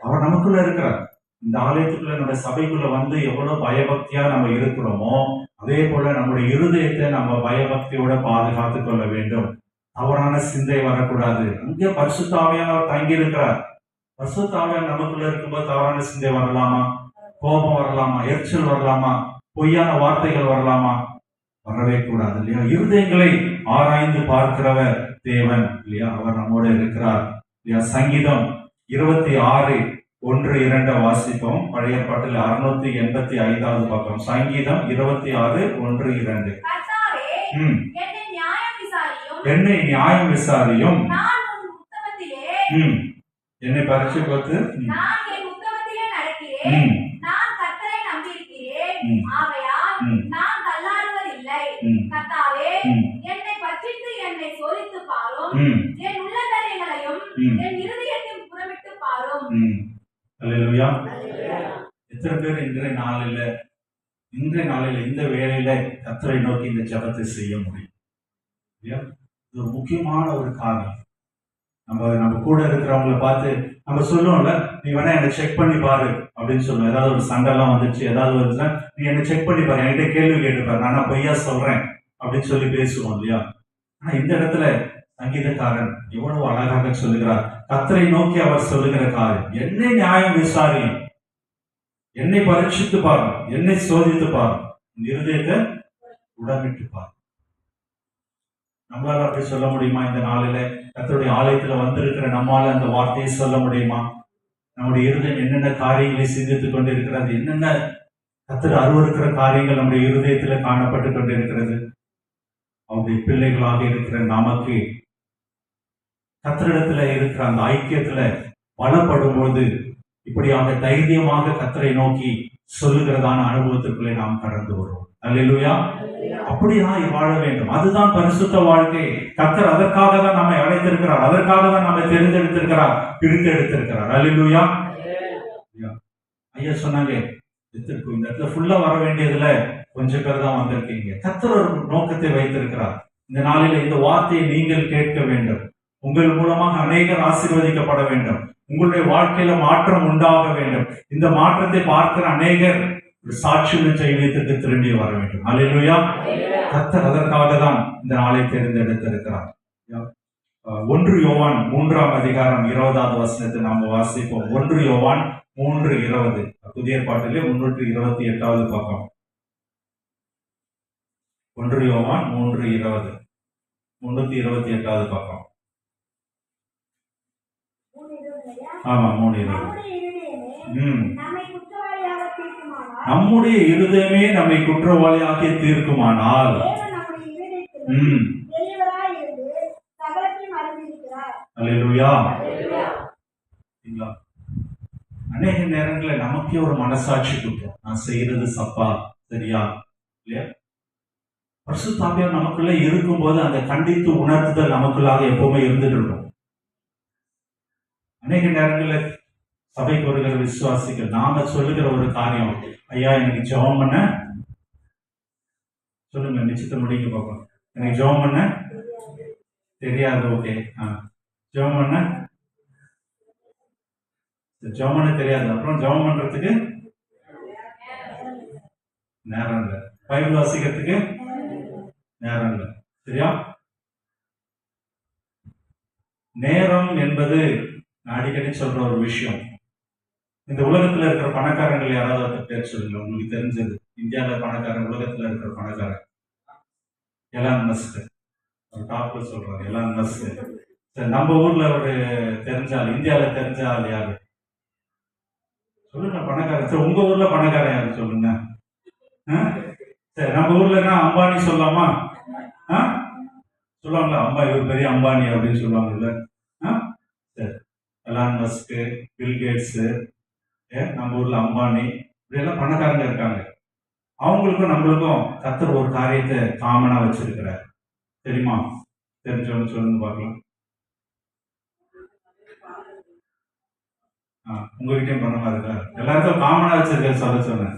அவர் நமக்குள்ள இருக்கிறார். இந்த ஆலயத்துக்குள்ள, நம்முடைய சபைக்குள்ள வந்து எவ்வளவு பயபக்தியா நம்ம இருக்கிறோமோ அதே போல நம்முடைய இருதயத்தை நம்ம பயபக்தியோட பாதுகாத்துக் கொள்ள வேண்டும். தவறான சிந்தை வரக்கூடாது. அங்கே பரிசுத்த ஆவியானவர் தங்கி இருக்கிறார். பரிசுத்த ஆவியானவர் நமக்குள்ள இருக்கும்போது தவறான சிந்தை வரலாமா? கோபம் வரலாமா? எரிச்சல் வரலாமா? பொய்யான வார்த்தைகள் வரலாமா? வரவே கூடாது இல்லையா? இருதயங்களை ஆராய்ந்து பார்க்கிறவர் தேவன் இல்லையா? அவர் நம்மோட இருக்கிறார் இல்லையா? சங்கீதம் 26:1-2 வாசிப்போம். பழைய பாட்டில் 685வது பக்கம். சங்கீதம் 26:1-2. கர்த்தாவே, என்னை நியாயம் விசாரியும், நான் உன் உத்தமத்திலே என்னை பரீட்சை பார்த்து நான் என் உத்தமத்திலே நடக்கிறேன். நான் கர்த்தரை நம்பியிருக்கிறேன், ஆகையால் நான் தள்ளாடுவதில்லை. கர்த்தாவே, என்னை பற்றித்து என்னை சோதித்து பாரும். என் உள்ளங்கரைகளையும் என் இருதயத்தையும் புறமிட்டு பாரும். அல்லேலூயா. எத்தனை பேர் இன்றைய நாளில் இந்த வேளையில கர்த்தரை நோக்கி இந்த ஜெபத்தை செய்ய முடியும்? இல்லையா? இது ஒரு முக்கியமான ஒரு காரியம். நம்ம கூட இருக்கிறவங்களை பார்த்து நம்ம சொல்லுவோம்ல, நீ வேணா என்னை செக் பண்ணி பாரு அப்படின்னு சொல்லுவோம். ஏதாவது ஒரு சண்டைலாம் வந்துருச்சு, ஏதாவது வந்துச்சுன்னா நீ என்னை செக் பண்ணி பாரு, என்கிட்ட கேள்வி கேட்டுப்பாரு, நான் பொய்யா சொல்றேன் அப்படின்னு சொல்லி பேசுவோம் இல்லையா? ஆனா இந்த இடத்துல சங்கீதக்காரன் எவ்வளவு அழகாக சொல்லுகிறார். கர்த்தரை நோக்கி அவர் சொல்லுகிற காரியம், என்னை நியாயம் விசாரியும், என்னை பரீட்சித்து பாரும், என்னை சோதித்து பாரும், இருதயத்தை உடமிட்டு பாரும். நம்மளால அப்படி சொல்ல முடியுமா? இந்த நாளில கர்த்தருடைய ஆலயத்துல வந்திருக்கிற நம்மால அந்த வார்த்தையை சொல்ல முடியுமா? நம்முடைய இருதயம் என்னென்ன காரியங்களை சிந்தித்துக் கொண்டிருக்கிறது, என்னென்ன கர்த்தர் அருவருக்கிற காரியங்கள் நம்முடைய இருதயத்துல காணப்பட்டு கொண்டிருக்கிறது. அவருடைய பிள்ளைகளாக இருக்கிற நமக்கு கர்த்தரிடத்துல இருக்கிற அந்த ஐக்கியத்துல பலப்படும் போது இப்படியாக தைரியமாக கர்த்தரை நோக்கி சொல்லுகிறதான அனுபவத்திற்குள்ளே நாம் கடந்து வருவோம். அல்லேலூயா. அப்படிதான் வாழ வேண்டும். அதுதான் பரிசுத்த வாழ்க்கை. கர்த்தர் அதற்காக தான் நம்மை அழைத்திருக்கிறார், அதற்காக தான் நம்மை தெரிந்தெடுத்திருக்கிறார், பிரித்தெடுத்திருக்கிறார். அல்லேலூயா. ஐயா சொன்னாங்க, இந்த இடத்துல ஃபுல்லா வர வேண்டியதுல கொஞ்சம் பேர் தான் வந்திருக்கீங்க. கர்த்தர் ஒரு நோக்கத்தை வைத்திருக்கிறார். இந்த நாளில இந்த வார்த்தையை நீங்கள் கேட்க வேண்டும். உங்கள் மூலமாக அநேகர் ஆசீர்வதிக்கப்பட வேண்டும். உங்களுடைய வாழ்க்கையில மாற்றம் உண்டாக வேண்டும். இந்த மாற்றத்தை பார்க்கிற அநேகர் சாட்சியுள்ள ஜெயத்திற்கு திரும்பி வர வேண்டும். அல்லேலூயா. கர்த்தர் அதற்காக தான் இந்த நாளை தேர்ந்தெடுத்திருக்கிறார். 1 யோவான் 3:20 வசனத்தை நாம் வாசிப்போம். 1 யோவான் 3:20 புதிய பாட்டிலே 328வது பக்கம். 1 யோவான் 3:20 328வது பக்கம். ஆமா, 3:20. நம்முடைய இருதயமே நம்மை குற்றவாளியாக்கி தீர்க்குமானால் அல்லேலூயா. அநேக நேரங்களில் நமக்கே ஒரு மனசாட்சி குற்றம், நான் செய்யறது தப்பா சரியா இல்லையா? பரிசுத்த ஆவியானவர் நமக்குள்ள இருக்கும்போது அந்த கண்டித்து உணர்த்துதல் நமக்குள்ளாக எப்பவுமே இருந்துட்டு இருக்கும். அநேக நேரங்களில் சபைக்கு வருகிற விசுவாசிகள் நாம சொல்லுகிற ஒரு காரியம், ஐயா எனக்கு ஜெபம் பண்ண சொல்லுங்க, நிச்சயத்தை முடிங்க பார்ப்போம். எனக்கு ஜெபம் பண்ண தெரியாது. ஓகே, ஜெபம் பண்ண தெரியாது. அப்புறம் ஜெபம் பண்றதுக்கு நேரம் இல்லை, பைபிள் வாசிக்கிறதுக்கு நேரம் இல்லை. சரியா? நேரம் என்பது நான் அடிக்கடி சொல்ற ஒரு விஷயம். இந்த உலகத்துல இருக்கிற பணக்காரங்கள் யாராவது ஒருத்தர் பேர் சொல்லுங்க, உங்களுக்கு தெரிஞ்சது. இந்தியாவில பணக்காரன், உலகத்துல இருக்கிற பணக்காரன் எலான் மஸ்க், ஒரு டாப்ல சொல்றாரு எலான் மஸ்க். சரி, நம்ம ஊர்ல ஒரு தெரிஞ்சால், இந்தியாவில தெரிஞ்சால் யாரு சொல்லுங்க? பணக்காரன். சரி, உங்க ஊர்ல பணக்காரன் யாரு சொல்லுங்க? சரி, நம்ம ஊர்லன்னா அம்பானி சொல்லலாமா? சொல்லுவாங்களா? இவர் பெரிய அம்பானி அப்படின்னு சொல்லுவாங்கல்ல. சரி, எலான் மஸ்க், பில் கேட்ஸ், நம்ம ஊர்ல அம்பானி, இப்படி எல்லாம் பணக்காரங்க இருக்காங்க. அவங்களுக்கும் நம்மளுக்கும் கர்த்தர் ஒரு காரியத்தை காமனா வச்சிருக்கிறார். தெரியுமா? தெரிஞ்சவங்க சொல்லுங்க பார்க்கலாம். உங்ககிட்டயும் பண்ண மாதிரி இருக்கா? எல்லாருக்கும் காமனா வச்சிருக்க சொல்ல சொன்னேன்.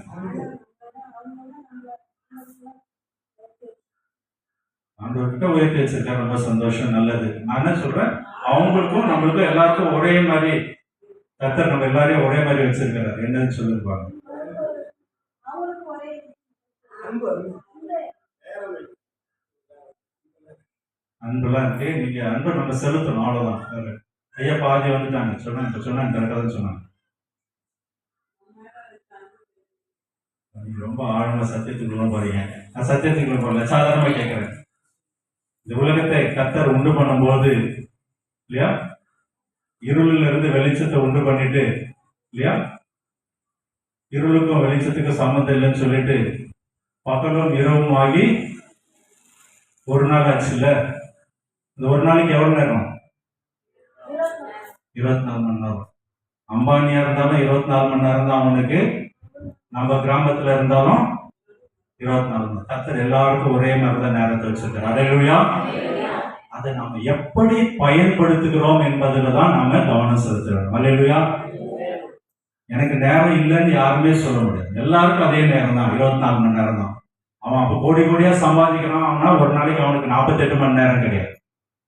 ஆண்டவர்கிட்ட உயர்த்தி வச்சிருக்காரு. ரொம்ப சந்தோஷம், நல்லது. நான் என்ன சொல்றேன், அவங்களுக்கும் நம்மளுக்கும் எல்லாருக்கும் ஒரே மாதிரி கர்த்தர் நம்ம எல்லாரையும் ஒரே மாதிரி வச்சிருக்கிறார். என்னன்னு சொல்லிருப்பாங்க. அன்பெல்லாம் இருக்கு. நீங்க அன்பை நம்ம செலுத்தணும், அவ்வளவுதான். ஐயா பாதி வந்துட்டாங்க. சொன்னாங்க கரெக்டாக தான் சொன்னாங்க. நீங்க ரொம்ப ஆழமா சத்தியத்துக்குள்ள போறீங்க. நான் சத்தியத்துக்குள்ள போறல, சாதாரணமா கேட்கிறேன். இந்த உலகத்தை கர்த்தர் உண்டு பண்ணும்போது இல்லையா, இருளில் இருந்து வெளிச்சத்தை உண்டு பண்ணிட்டு இல்லையா, இருளுக்கும் வெளிச்சத்துக்கும் சம்மந்தம் இல்லைன்னு சொல்லிட்டு பகலும் இரவும் ஆகி ஒரு நாள் ஆச்சு இல்ல. இந்த ஒரு நாளைக்கு எவ்வளவு நேரம்? 24 மணி நேரம். அம்பானியா இருந்தாலும் 24 மணி நேரம் தான் அவனுக்கு. நம்ம கிராமத்துல இருந்தாலும் 24 மணி நேரம். கர்த்தர் எல்லாருக்கும் ஒரே மாதிரி தான் நேரத்தை வச்சிருக்காரு. அல்லேலூயா. அதை நாம எப்படி பயன்படுத்துகிறோம் என்பதுல தான் நாம கவனம் செலுத்துறோம். அல்லேலூயா. எனக்கு நேரம் இல்லைன்னு யாருமே சொல்ல முடியாது. எல்லாருக்கும் அதே நேரம் தான், 24 மணி நேரம் தான். அவன் அப்ப கோடி கோடியா சம்பாதிக்கிறான். அவனா ஒரு நாளைக்கு அவனுக்கு 48 மணி நேரம் கிடையாது.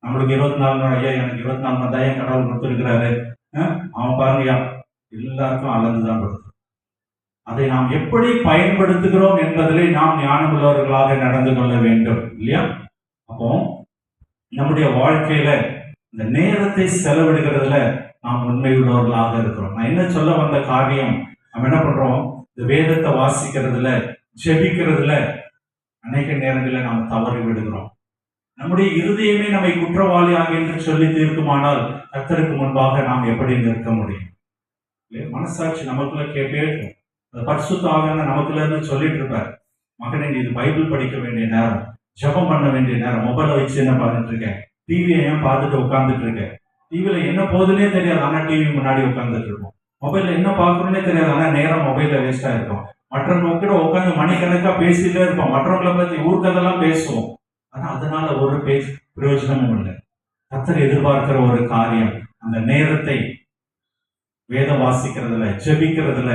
நம்மளுக்கு 24 மணி. ஐயா எனக்கு 24 மணி தான் கடவுள் கொடுத்துருக்கிறாரு. அவன் பாருங்கய்யா, எல்லாருக்கும் அளந்துதான் கொடுத்து. அதை நாம் எப்படி பயன்படுத்துகிறோம் என்பதிலே நாம் ஞானமுள்ளவர்களாக நடந்து கொள்ள வேண்டும் இல்லையா? அப்போ நம்முடைய வாழ்க்கையில இந்த நேரத்தை செலவிடுகிறதுல நாம் உண்மையுள்ளவர்களாக இருக்கிறோம். நான் என்ன சொல்ல வந்த காரியம், நம்ம என்ன பண்றோம், இந்த வேதத்தை வாசிக்கிறதுல ஜெபிக்கிறதுல அநேக நேரங்களில் நாம் தவறி விடுகிறோம். நம்முடைய இருதயமே நம்மை குற்றவாளியாக என்று சொல்லி தீர்க்குமானால் கர்த்தருக்கு முன்பாக நாம் எப்படி நிற்க முடியும்? மனசாட்சி நமக்குள்ள கேட்டே இருக்கும். பரிசுத்த ஆவியான நமக்குள்ள இருந்து சொல்லிட்டு இருப்பார், மகனே நீ இது பைபிள் படிக்க வேண்டிய நேரம், ஜெபம் பண்ண வேண்டிய நேரம். மொபைலை வச்சு என்ன பார்த்துட்டு இருக்கேன், டிவியை ஏன் பார்த்துட்டு உட்கார்ந்துட்டு இருக்கேன். டிவியில என்ன போகுதுன்னே தெரியாது, ஆனா டிவி முன்னாடி உட்கார்ந்துட்டு இருக்கோம். மொபைல்ல என்ன பார்க்கணும்னே தெரியாது, ஆனா நேரம் மொபைல்ல வேஸ்டா இருக்கும். மற்றவங்க கூட உட்காந்து மணிக்கணக்கா பேசிட்டே இருப்போம். மற்றவங்களை பத்தி ஊர்க்கதெல்லாம் பேசுவோம். ஆனா அதனால ஒரு பிரயோஜனமும் இல்லை. கர்த்தர் எதிர்பார்க்கிற ஒரு காரியம், அந்த நேரத்தை வேதம் வாசிக்கிறதுல, ஜெபிக்கிறதுல,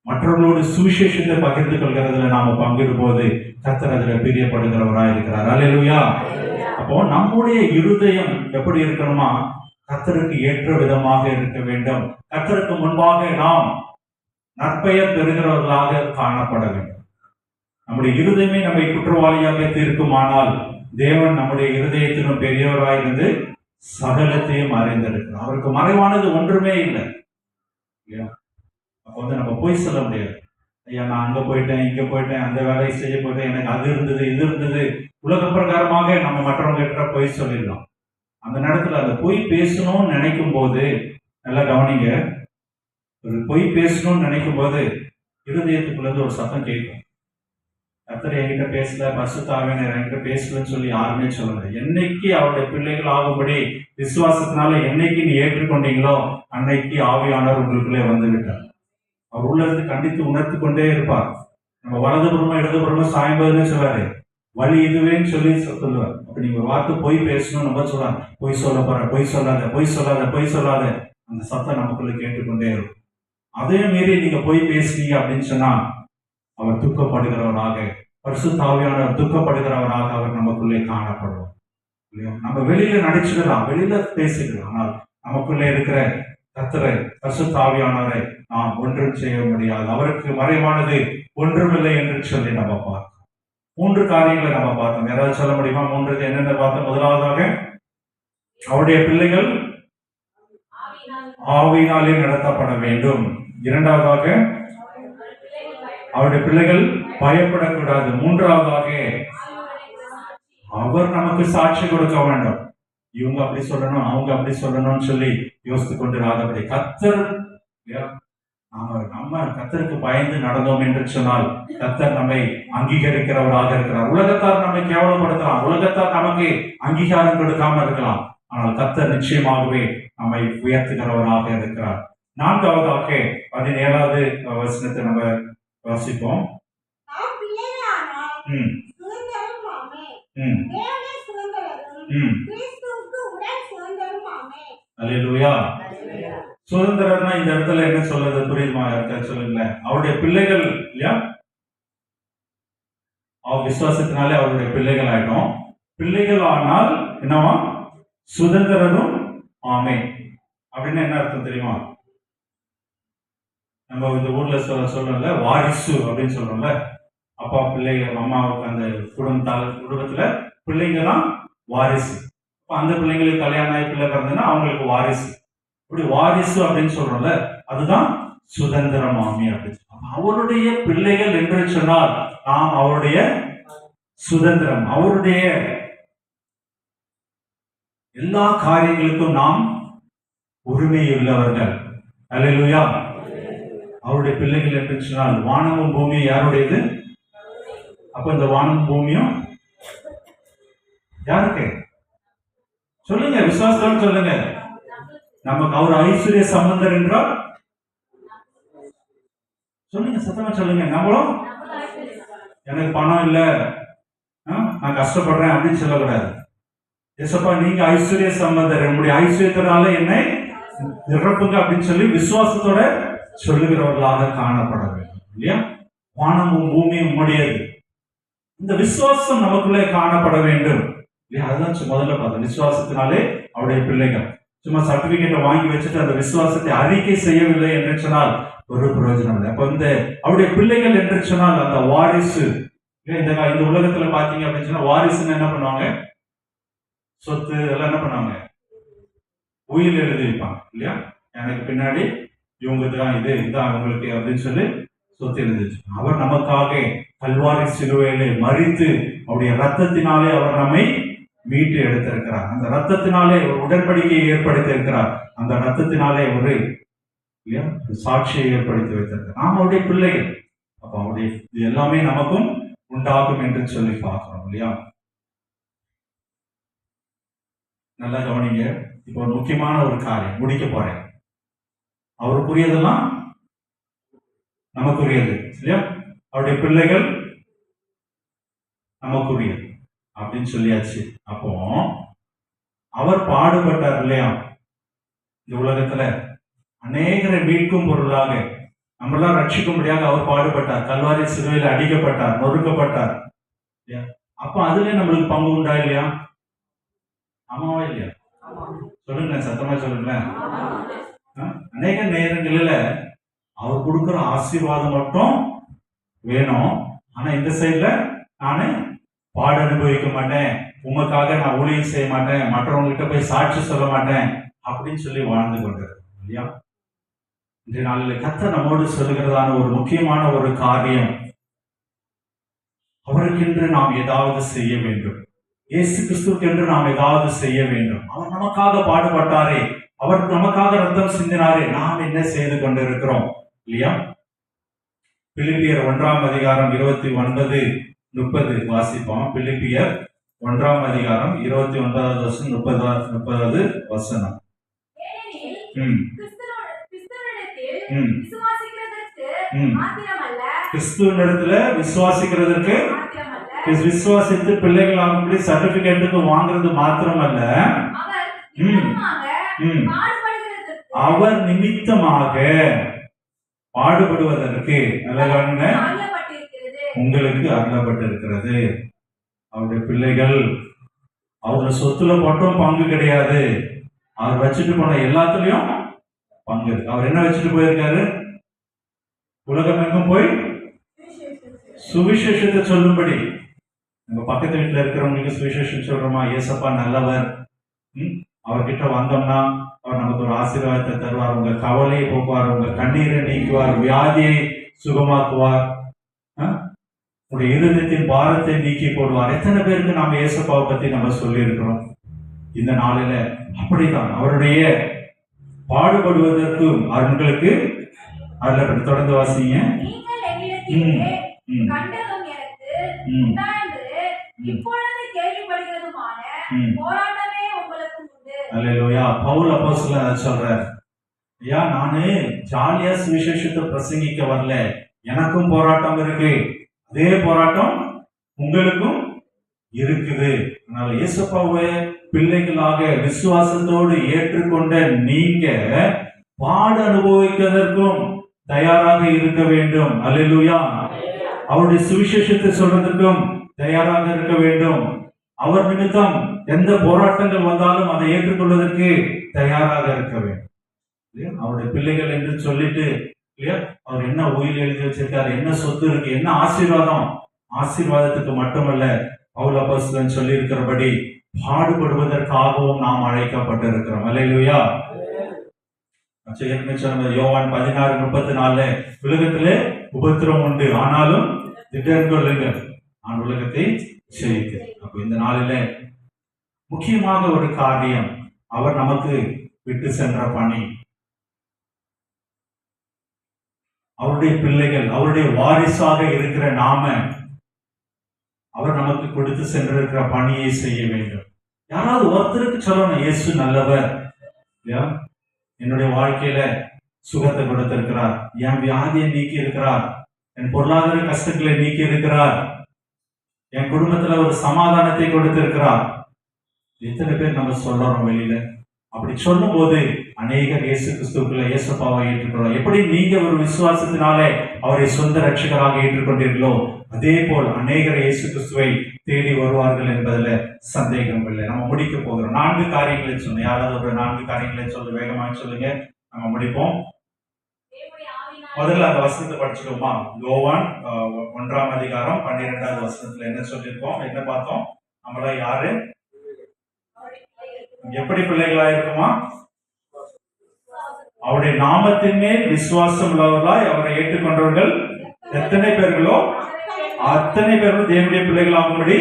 மற்றவர்களோடு சுவிசேஷத்தை பகிர்ந்து கொள்கிறதுல நாம பங்கிடும் போது கர்த்தர் அதுல பிரியப்படுகிறவராக இருக்கிறார். அல்லேலூயா. அப்போ நம்முடைய இருதயம் எப்படி இருக்கணுமா, கர்த்தருக்கு ஏற்ற விதமாக இருக்க வேண்டும். கர்த்தருக்கு முன்பாக நாம் நற்பெயர் பெறுகிறவர்களாக காணப்பட வேண்டும். நம்முடைய இருதயமே நம்மை குற்றவாளியாக தீர்க்குமானால் தேவன் நம்முடைய இருதயத்திலும் பெரியவராக இருந்து சகலத்தையும் அறிந்திருக்கிறார். அவருக்கு மறைவானது ஒன்றுமே இல்லை. அப்போ நம்ம போய் சொல்ல முடியாது, ஐயா நான் அங்க போயிட்டேன், இங்க போயிட்டேன், அந்த வேலையை செய்ய போயிட்டேன், எனக்கு அது இருந்தது இது இருந்தது. உலக பிரகாரமாக நம்ம மற்றவங்க கிட்ட போய் சொல்லிடலாம். அந்த நேரத்துல அதை பொய் பேசணும்னு நினைக்கும் போது, நல்லா கவனிங்க, ஒரு பொய் பேசணும்னு நினைக்கும் போது இருதயத்துக்குள்ள இருந்து ஒரு சத்தம் கேட்கும். கர்த்தர் என்கிட்ட பேசல, பரிசுத்த ஆவியானவர் என்கிட்ட பேசலன்னு சொல்லி யாருமே சொல்ல முடியாது. என்னைக்கு அவருடைய பிள்ளைகள் ஆகும்படி விசுவாசத்தினால என்னைக்கு நீ ஏற்றுக்கொண்டீங்களோ அன்னைக்கு ஆவியானவர் உங்களுக்குள்ளே வந்து விட்டார். அவர் உள்ள இருந்து கண்டித்து உணர்த்து கொண்டே இருப்பார். நம்ம வலதுபுறமா இடதுபுறமா சாய்ந்ததுன்னு சொல்லாரு, வழி இதுவேன்னு சொல்லி சொல்லுவார். அப்ப நீங்க ஒரு வார்த்தை பொய் பேசணும் நம்ம சொல்லலாம், பொய் சொல்ல போற, பொய் சொல்லாத, பொய் சொல்லாத, பொய் சொல்லாத. அந்த சத்தம் நமக்குள்ள கேட்டுக்கொண்டே இருக்கும். அதே மீறி நீங்க பொய் பேசுனீங்க அப்படின்னு சொன்னா அவர் துக்கப்படுகிறவராக, பரிசுத்த ஆவியானவர் துக்கப்படுகிறவராக அவர் நமக்குள்ளே காணப்படுவார். நம்ம வெளியில நடிச்சிடலாம், வெளியில பேசிக்கலாம், ஆனால் நமக்குள்ளே இருக்கிற கர்த்தரை பரிசுத்த ஆவியானவரை நாம் ஒன்றும் செய்ய முடியாது. அவருக்கு மறைவானது ஒன்றுமில்லை என்று சொல்லி நம்ம பார்த்தோம். 3 காரியங்களை நம்ம பார்த்தோம். யாராவது சொல்ல முடியுமா? 3 என்னென்ன பார்த்தோம்? முதலாவதாக அவருடைய பிள்ளைகள் ஆவியினாலே நடத்தப்பட வேண்டும். இரண்டாவதாக அவருடைய பிள்ளைகள் பயப்படக்கூடாது. மூன்றாவதாக அவர் நமக்கு சாட்சி கொடுக்க வேண்டும். இவங்க அப்படி சொல்லணும், அவங்க அப்படி சொல்லணும்னு சொல்லி யோசித்து கொண்டிராதபடி கர்த்தர், நம்ம கர்த்தருக்கு பயந்து நடந்தோம் என்று சொன்னால் கர்த்தர் நம்மை அங்கீகரிக்கிறவராக இருக்கிறார். உலகத்தார் நம்மை கேவலப்படுத்தலாம், உலகத்தார் நமக்கு அங்கீகாரம் கொடுக்காம இருக்கலாம், ஆனால் கர்த்தர் நிச்சயமாகவே நம்மை உயர்த்துகிறவராக இருக்கிறார். 4வது 17வது வசனத்தை நம்ம வாசிப்போம். ம், சுதந்திரமாமே. ம், தேவனே சுதந்திரரும் ம். கிறிஸ்துவுக்கு உடன் சுதந்திரமாமே. அல்லேலூயா. சுதந்திரம்னா இந்த இடத்துல என்ன சொல்றது புரியுமா? இருக்கா சொல்லுங்களேன். அவருடைய பிள்ளைகள் இல்லையா? அவர் விசுவாசத்தினாலே அவருடைய பிள்ளைகள் ஆயிட்டோம். பிள்ளைகள் ஆனால் என்னவா? சுதந்திரரும் ஆமே. அப்படின்னு என்ன அர்த்தம் தெரியுமா? நம்ம இந்த ஊர்ல சொல்றோம்ல வாரிசு அப்படின்னு சொல்றோம்ல. அப்பா பிள்ளைகள், அம்மாவுக்கு அந்த குடும்பத்துல பிள்ளைங்க தான் வாரிசு. அந்த பிள்ளைங்களுக்கு கல்யாணம் ஆகி பிள்ளை பிறந்ததுன்னா அவங்களுக்கு வாரிசு. இப்படி வாரிசு அப்படின்னு சொல்றோம்ல, அதுதான் சுதந்திரம் ஆமி அப்படின்னு சொல்றோம். அவருடைய பிள்ளைகள் என்று சொன்னால் நாம் அவருடைய சுதந்திரம், அவருடைய எல்லா காரியங்களுக்கும் நாம் உரிமையுள்ளவர்கள். அல்லேலூயா. அவருடைய பிள்ளைகள் என்று சொன்னால் வானமும் பூமியும் யாருடையது? அப்ப இந்த வானமும் பூமியும் யாருக்கு? சொல்லுங்க, விசுவாசத்தோடு சொல்லுங்க. நமக்கு அவர் ஐஸ்வர்ய சம்பந்தர் என்றால் சொல்லுங்க, சத்தமா சொல்லுங்க. நம்மளும் எனக்கு பணம் இல்ல, நான் கஷ்டப்படுறேன் அப்படின்னு சொல்லக்கூடாது. ஏசப்பா நீங்க ஐஸ்வர்ய சம்பந்தர், நம்முடைய ஐஸ்வர்யத்தினால என்னை நிரப்புங்க அப்படின்னு சொல்லி விசுவாசத்தோட சொல்லுகிறவர்களாக காணப்பட வேண்டும் இல்லையா? வானமும் பூமியும் உம்முடையது. இந்த விசுவாசம் நமக்குள்ளே காணப்பட வேண்டும் இல்லையா? அதுதான் முதல்ல பார்த்தோம். விசுவாசத்தினாலே அவருடைய பிள்ளைகள். சும்மா சர்டிபிகேட்டை வாங்கி வச்சுட்டு அந்த விசுவாசத்தை அறிக்கை செய்யவில்லை என்று சொன்னால் ஒரு பிரயோஜனம் இல்லை. அப்ப இந்த அவருடைய பிள்ளைகள் என்று சொன்னால் அந்த வாரிசு. இந்த உலகத்துல பாத்தீங்க அப்படின்னு சொன்னா வாரிசுன்னு என்ன பண்ணுவாங்க? சொத்து எல்லாம் என்ன பண்ணுவாங்க? உயிர் எழுதி வைப்பாங்க இல்லையா? எனக்கு பின்னாடி இவங்களுக்கு தான் இது, இதுதான் அவங்களுக்கு அப்படின்னு சொல்லி சொத்து எழுதி வச்சுப்பாங்க. அவர் நமக்காக கல்வாரி சிலுவையிலே மரித்து அவருடைய ரத்தத்தினாலே அவர் நம்மை மீட்டு எடுத்திருக்கிறார். அந்த ரத்தத்தினாலே ஒரு உடன்படிக்கையை ஏற்படுத்தி இருக்கிறார். அந்த ரத்தத்தினாலே ஒரு சாட்சியை ஏற்படுத்தி வைத்திருக்கிறார். நாம் அவருடைய பிள்ளைகள். அப்ப அவருடைய இது எல்லாமே நமக்கும் உண்டாகும் என்று சொல்லி பார்க்கிறோம் இல்லையா? நல்லா கவனிங்க. இப்போ ஒரு முக்கியமான ஒரு காரியம் முடிக்க போறேன். அவருக்குரியதெல்லாம் நமக்குரியது இல்லையா? அவருடைய பிள்ளைகள் நமக்குரியது அப்படின்னு சொல்லியாச்சு. அப்போ அவர் பாடுபட்டார் இல்லையா? இந்த உலகத்துல அநேகரை மீட்கும் பொருளாக, நம்மளாம் ரட்சிக்கும்படியாக அவர் பாடுபட்டார். கல்வாரி சிலுவையில் அடிக்கப்பட்டார், நொறுக்கப்பட்டார். அப்ப அதுல நம்மளுக்கு பங்கு உண்டா இல்லையா? ஆமாவா இல்லையா? சொல்லுங்க, சத்தமா சொல்லுங்களேன். அநேக நேரங்களில அவர் கொடுக்கிற ஆசீர்வாதம் மட்டும் வேணும். ஆனா இந்த சைட்ல நானு பாடு அனுபவிக்க மாட்டேன், உமக்காக நான் ஊழியம் செய்ய மாட்டேன், மற்றவங்ககிட்ட போய் சாட்சி சொல்ல மாட்டேன் அப்படின்னு சொல்லி வாழ்ந்து கொண்டிருக்கோம் இல்லையா? இன்றைய நாளில் கர்த்தர் நம்மோடு சொல்லுகிறதான ஒரு முக்கியமான ஒரு காரியம், அவருக்கென்று நாம் ஏதாவது செய்ய வேண்டும். இயேசு கிறிஸ்துவுக்கென்று நாம் ஏதாவது செய்ய வேண்டும். அவர் நமக்காக பாடுபட்டாரே, அவர் நமக்காக ரத்தம் சிந்தினாரே, நாம் என்ன செய்து கொண்டிருக்கிறோம் இல்லையா? பிலிப்பியர் 1ஆம் அதிகாரம் 29-30 வாசிப்போம். பிலிப்பியர் 1ஆம் அதிகாரம் 29வது வசனம் 30வது வசனம். கிறிஸ்துவினிடத்துல விசுவாசிக்கிறதற்கு, விசுவாசித்து பிள்ளைகள் ஆகும்படி சர்டிபிகேட்டுக்கு வாங்குறது மாத்திரமல்ல, அவர் நிமித்தமாக பாடுபடுவதற்கு உங்களுக்கு அருளப்பட்டிருக்கிறது. அவருடைய பிள்ளைகள் அவருடைய சொத்துல மட்டும் பங்கு கிடையாது, அவர் வச்சுட்டு போன எல்லாத்துலயும் பங்கு இருக்கு. அவர் என்ன வச்சுட்டு போயிருக்காரு? உலகம் எங்கும் போய் சுவிசேஷத்தை சொல்லும்படி. நம்ம பக்கத்து வீட்டுல இருக்கிறவங்களுக்கு சுவிசேஷம் சொல்றோமா? ஏசப்பா நல்லவர், அவர்கிட்ட வந்தோம்னா அவர் நமக்கு ஒரு ஆசீர்வாதத்தை தருவார், உங்க கவலையை போக்குவார், உங்க கண்ணீரை நீக்குவார், வியாதியை சுகமாக்குவார், உங்களுடைய இருதயத்தின் பாரத்தை நீக்கி போடுவார். எத்தனை பேருக்கு நாம ஏசப்பாவை பத்தி நம்ம சொல்லி இருக்கிறோம் இந்த நாளில? அப்படித்தான் அவருடைய பாடுபடுவதற்கு அவர்களுக்கு அதுல தொடர்ந்து வாசிங்க. பவுல் அப்போஸ்தலன் சொல்றார், ஐயா நானு ஜாலியா சுவிசேஷத்தை பிரசங்கிக்க வரல, எனக்கும் போராட்டம் இருக்கு. அதே போராட்டம் உங்களுக்கும் இருக்குது. அதனால இயேசுப்பாவை பிள்ளைகளாக விசுவாசத்தோடு ஏற்றுக்கொண்ட நீங்க பாடு அனுபவிக்கிறதற்கும் தயாராக இருக்க வேண்டும். அல்லேலூயா. அவருடைய சுவிசேஷத்தை சொல்றதற்கும் தயாராக இருக்க வேண்டும். அவர் நிமித்தம் எந்த போராட்டங்கள் வந்தாலும் அதை ஏற்றுக்கொள்வதற்கு தயாராக இருக்க வேண்டும். அவருடைய பிள்ளைகள் என்று சொல்லிட்டு இல்லையா, அவர் என்ன உயிர் எழுதி வச்சிருக்காரு, என்ன சொத்து இருக்கு, என்ன ஆசீர்வாதம், ஆசீர்வாதத்துக்கு மட்டுமல்ல, பவுல் அப்போஸ்தலன் சொல்லி இருக்கிறபடி பாடுபடுவதற்காகவும் நாம் அழைக்கப்பட்டிருக்கிறோம். அல்லேலூயா. யோவான் 16:34 உலகத்திலே உபத்திரம் உண்டு, ஆனாலும் திடன் கொள்ளுங்கள், நான் உலகத்தை ஜெயித்தேன். அப்ப இந்த நாளில முக்கியமாக ஒரு காரியம், அவர் நமக்கு விட்டு சென்ற பணி, அவருடைய பிள்ளைகள், அவருடைய வாரிசாக இருக்கிற நாம அவர் நமக்கு கொடுத்து சென்றிருக்கிற பணியை செய்ய வேண்டும். யாராவது ஒருத்தருக்கு சொல்லணும், இயேசு நல்லவர், என்னுடைய வாழ்க்கையில சுகத்தை கொடுத்திருக்கிறார், என் வியாதியை நீக்கி இருக்கிறார், என் பொருளாதார கஷ்டங்களை நீக்கி இருக்கிறார், என் குடும்பத்துல ஒரு சமாதானத்தை கொடுத்திருக்கிறார். எத்தனை பேர் நம்ம சொல்றோம் வெளியில? அப்படி சொல்லும் போது அநேகர் இயேசு கிறிஸ்துக்குள்ள இயேசுப்பாவை ஏற்றுக்கொள்ளும். எப்படி நீங்க ஒரு விசுவாசத்தினாலே அவரை சொந்த ரட்சகராக ஏற்றுக்கொண்டீர்களோ அதே போல் அநேகர் இயேசு கிறிஸ்துவை தேடி வருவார்கள் என்பதுல சந்தேகம் இல்லை. நம்ம முடிக்க போகிறோம். 4 காரியங்களை சொன்னோம். யாராவது ஒரு 4 காரியங்களை சொல்ல வேகமாக சொல்லுங்க, நம்ம முடிப்போம். முதல்ல அந்த வசனத்தை படிச்சுக்கோமா. யோவான் 1ஆம் அதிகாரம் 12வது வசனத்துல என்ன சொல்லியிருக்கோம், என்ன பார்த்தோம்? நம்மள யாரு எப்படி பிள்ளைகளா இருக்குமா? அவருடைய நாமத்தின் மேல் விசுவாசம் உள்ளவர்களாய் அவரை ஏற்றுக்கொண்டவர்கள் எத்தனை பேர்களோ அத்தனை பேர்களும் தேவனுடைய பிள்ளைகள் ஆகும்படி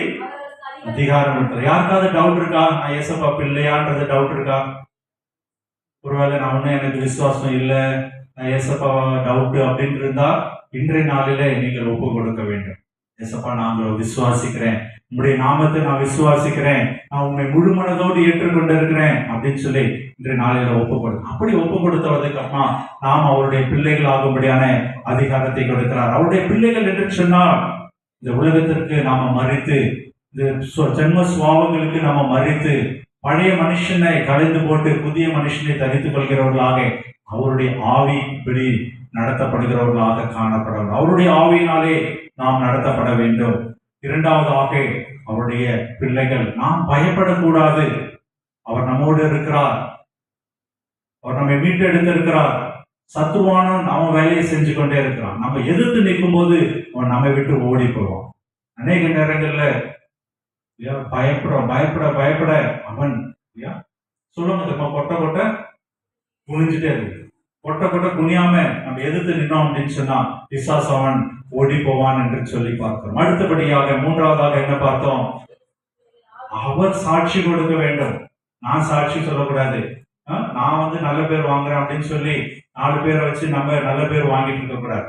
அதிகாரம் இருக்கிறது. யாருக்காவது டவுட் இருக்கா? நான் ஏசப்பா பிள்ளையான்றது டவுட் இருக்கா? ஒருவேளை நான் ஒன்னும் எனக்கு விசுவாசம் இல்லை, நான் ஏசப்பா டவுட் அப்படின்னு இருந்தா இன்றைய நாளிலே நீங்கள் ஒப்பு கொடுக்க வேண்டும். ஏசப்பா நான் விசுவாசிக்கிறேன், உங்களுடைய நாமத்தை நான் விசுவாசிக்கிறேன், நான் உண்மை முழு மனதோடு ஏற்றுக்கொண்டு இருக்கிறேன் அப்படின்னு சொல்லி இன்றைய நாளில ஒப்பு கொடுக்கும். அப்படி ஒப்பு கொடுத்தவதற்கு அம்மா நாம் அவருடைய பிள்ளைகள் ஆகும்படியான அதிகாரத்தை கொடுக்கிறார். அவருடைய பிள்ளைகள் என்று சொன்னால் இந்த உலகத்திற்கு நாம மறித்து, இந்த ஜென்ம சுவாபங்களுக்கு நாம மறித்து, பழைய மனுஷனை கலைந்து போட்டு புதிய மனுஷனை தரித்துக் கொள்கிறவர்களாக அவருடைய ஆவிப்படி நடத்தப்படுகிறவர்களாக காணப்படுவார். அவருடைய ஆவியினாலே நாம் நடத்தப்பட வேண்டும். இரண்டாவதாக அவருடைய பிள்ளைகள் நாம் பயப்படக்கூடாது. அவர் நம்மோடு இருக்கிறார், அவர் நம்மை மீட்டெடுத்திருக்கிறார். சத்துருவானவன் அவன் வேலையை செஞ்சு கொண்டே இருக்கிறான். நம்ம எதிர்த்து நிற்கும் போது அவன் நம்மை விட்டு ஓடி போவான். அநேக நேரங்கள்ல பயப்பட அவன் சொல்லுங்க, கொட்ட குனிஞ்சுட்டே இருக்கு. கொட்ட குனியாம நம்ம எதிர்த்து நின்னோம் அப்படின்னு சொன்னா பிசாசு அவன் ஓடி போவான் என்று சொல்லி பார்த்தோம். அடுத்தபடியாக 3வதாக என்ன பார்த்தோம்? அவர் சாட்சி கொடுக்க வேண்டும். நான் சாட்சி சொல்லக்கூடாது, நான் நல்ல பேர் வாங்குறேன் அப்படின்னு சொல்லி 4 பேரை வச்சு நம்ம நல்ல பேர் வாங்கிட்டு இருக்க கூடாது.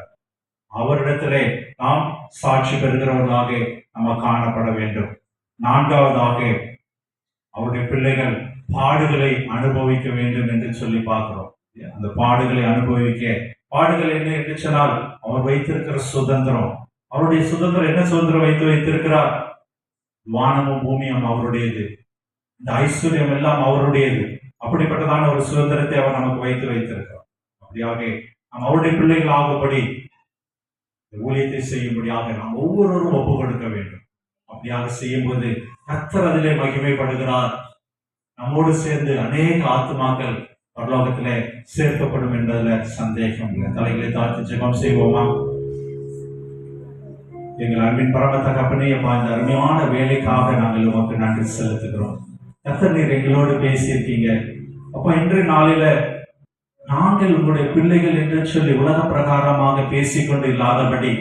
அவரிடத்திலே நாம் சாட்சி பெறுகிறவர்களாக நம்ம காணப்பட வேண்டும். 4வதாக அவருடைய பிள்ளைகள் பாடுகளை அனுபவிக்க வேண்டும் என்று சொல்லி பார்க்கிறோம். அந்த பாடுகளை அனுபவிக்க, பாடுகள் என்ன என்று சொன்னால் அவர் வைத்திருக்கிற சுதந்திரம். அவருடைய சுதந்திரம் என்ன சுதந்திரம் வைத்திருக்கிறார்? வானமும் பூமியும் அவருடையது, இந்த ஐஸ்வர்யம் எல்லாம் அவருடையது. அப்படிப்பட்டதான ஒரு சுதந்திரத்தை அவர் நமக்கு வைத்திருக்கிறார். அப்படியாக நாம் அவருடைய பிள்ளைகள் ஆகும்படி ஊழியத்தை செய்யும்படியாக நாம் ஒவ்வொருவரும் ஒப்பு கொடுக்க வேண்டும். அப்படியாக செய்யும்போது கர்த்தர் அதிலே மகிமைப்படுகிறார். நம்மோடு சேர்ந்து அநேக ஆத்துமாக்கள் பரலோகத்திலே சேர்க்கப்படும் என்பதுல சந்தேகம் இல்லை. தலைகளை தாழ்த்தி ஜெபம் செய்வோமா? எங்கள் அன்பின் பரம தகப்பனே, இந்த அருமையான வேலைக்காக நாங்கள் உமக்கு நன்றி செலுத்துகிறோம். கர்த்தர் நீர் எங்களோடு பேசியிருக்கீங்க. அப்ப இன்றைய நாளில நாங்கள் உங்களுடைய பிள்ளைகள் என்று சொல்லி உலக பிரகாரமாக பேசிக்கொண்டு இல்லாதபடி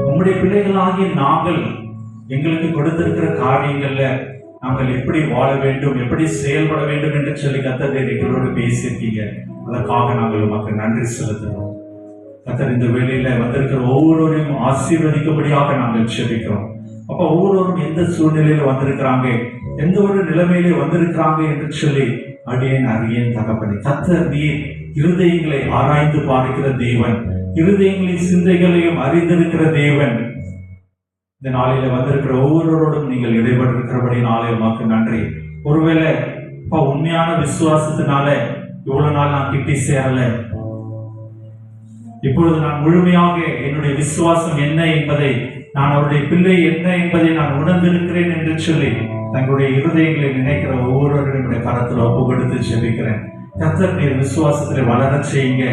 உங்களுடைய பிள்ளைகளாகிய நாங்கள் எங்களுக்கு கொடுத்திருக்கிற காரியங்கள்ல நாங்கள் எப்படி வாழ வேண்டும், எப்படி செயல்பட வேண்டும் என்று சொல்லி கர்த்தர் எங்களோடு பேசியிருக்கீங்க. அதற்காக நாங்கள் உமக்கு நன்றி செலுத்துகிறோம். கர்த்தர் இந்த வேளையில வந்திருக்கிற ஒவ்வொருவரையும் ஆசீர்வதிக்கும்படியாக நாங்கள் ஜெபிக்கிறோம். அப்ப ஒவ்வொருவரும் எந்த சூழ்நிலையில வந்திருக்கிறாங்க, எந்த ஒரு நிலைமையிலே வந்திருக்கிறாங்க என்று சொல்லி அடியேன் அறியேன் தகப்பனே. கர்த்தர் நீர் இருதயங்களை ஆராய்ந்து பார்க்கிற தேவன், இருதயங்களின் சிந்தைகளையும் அறிந்திருக்கிற தேவன். இந்த நாளில வந்திருக்கிற ஒவ்வொருவரோடும் நீங்கள் இடைபெற்றிருக்கிறபடி நாளை உமக்கு நன்றி. ஒருவேளை உண்மையான விசுவாசத்தினால இவ்வளவு நாள் நான் கிட்டி சேரல, இப்பொழுது நான் முழுமையாக என்னுடைய விசுவாசம் என்ன என்பதை, நான் அவருடைய பிள்ளை என்ன என்பதை நான் உணர்ந்திருக்கிறேன் என்று சொல்லி தங்களுடைய இருதயங்களை நினைக்கிற ஒவ்வொருவருடைய கரத்தில் ஒப்பு கொடுத்து ஜெபிக்கிறேன். கர்த்தர் நீர் விசுவாசத்தில் வளர செய்யுங்க,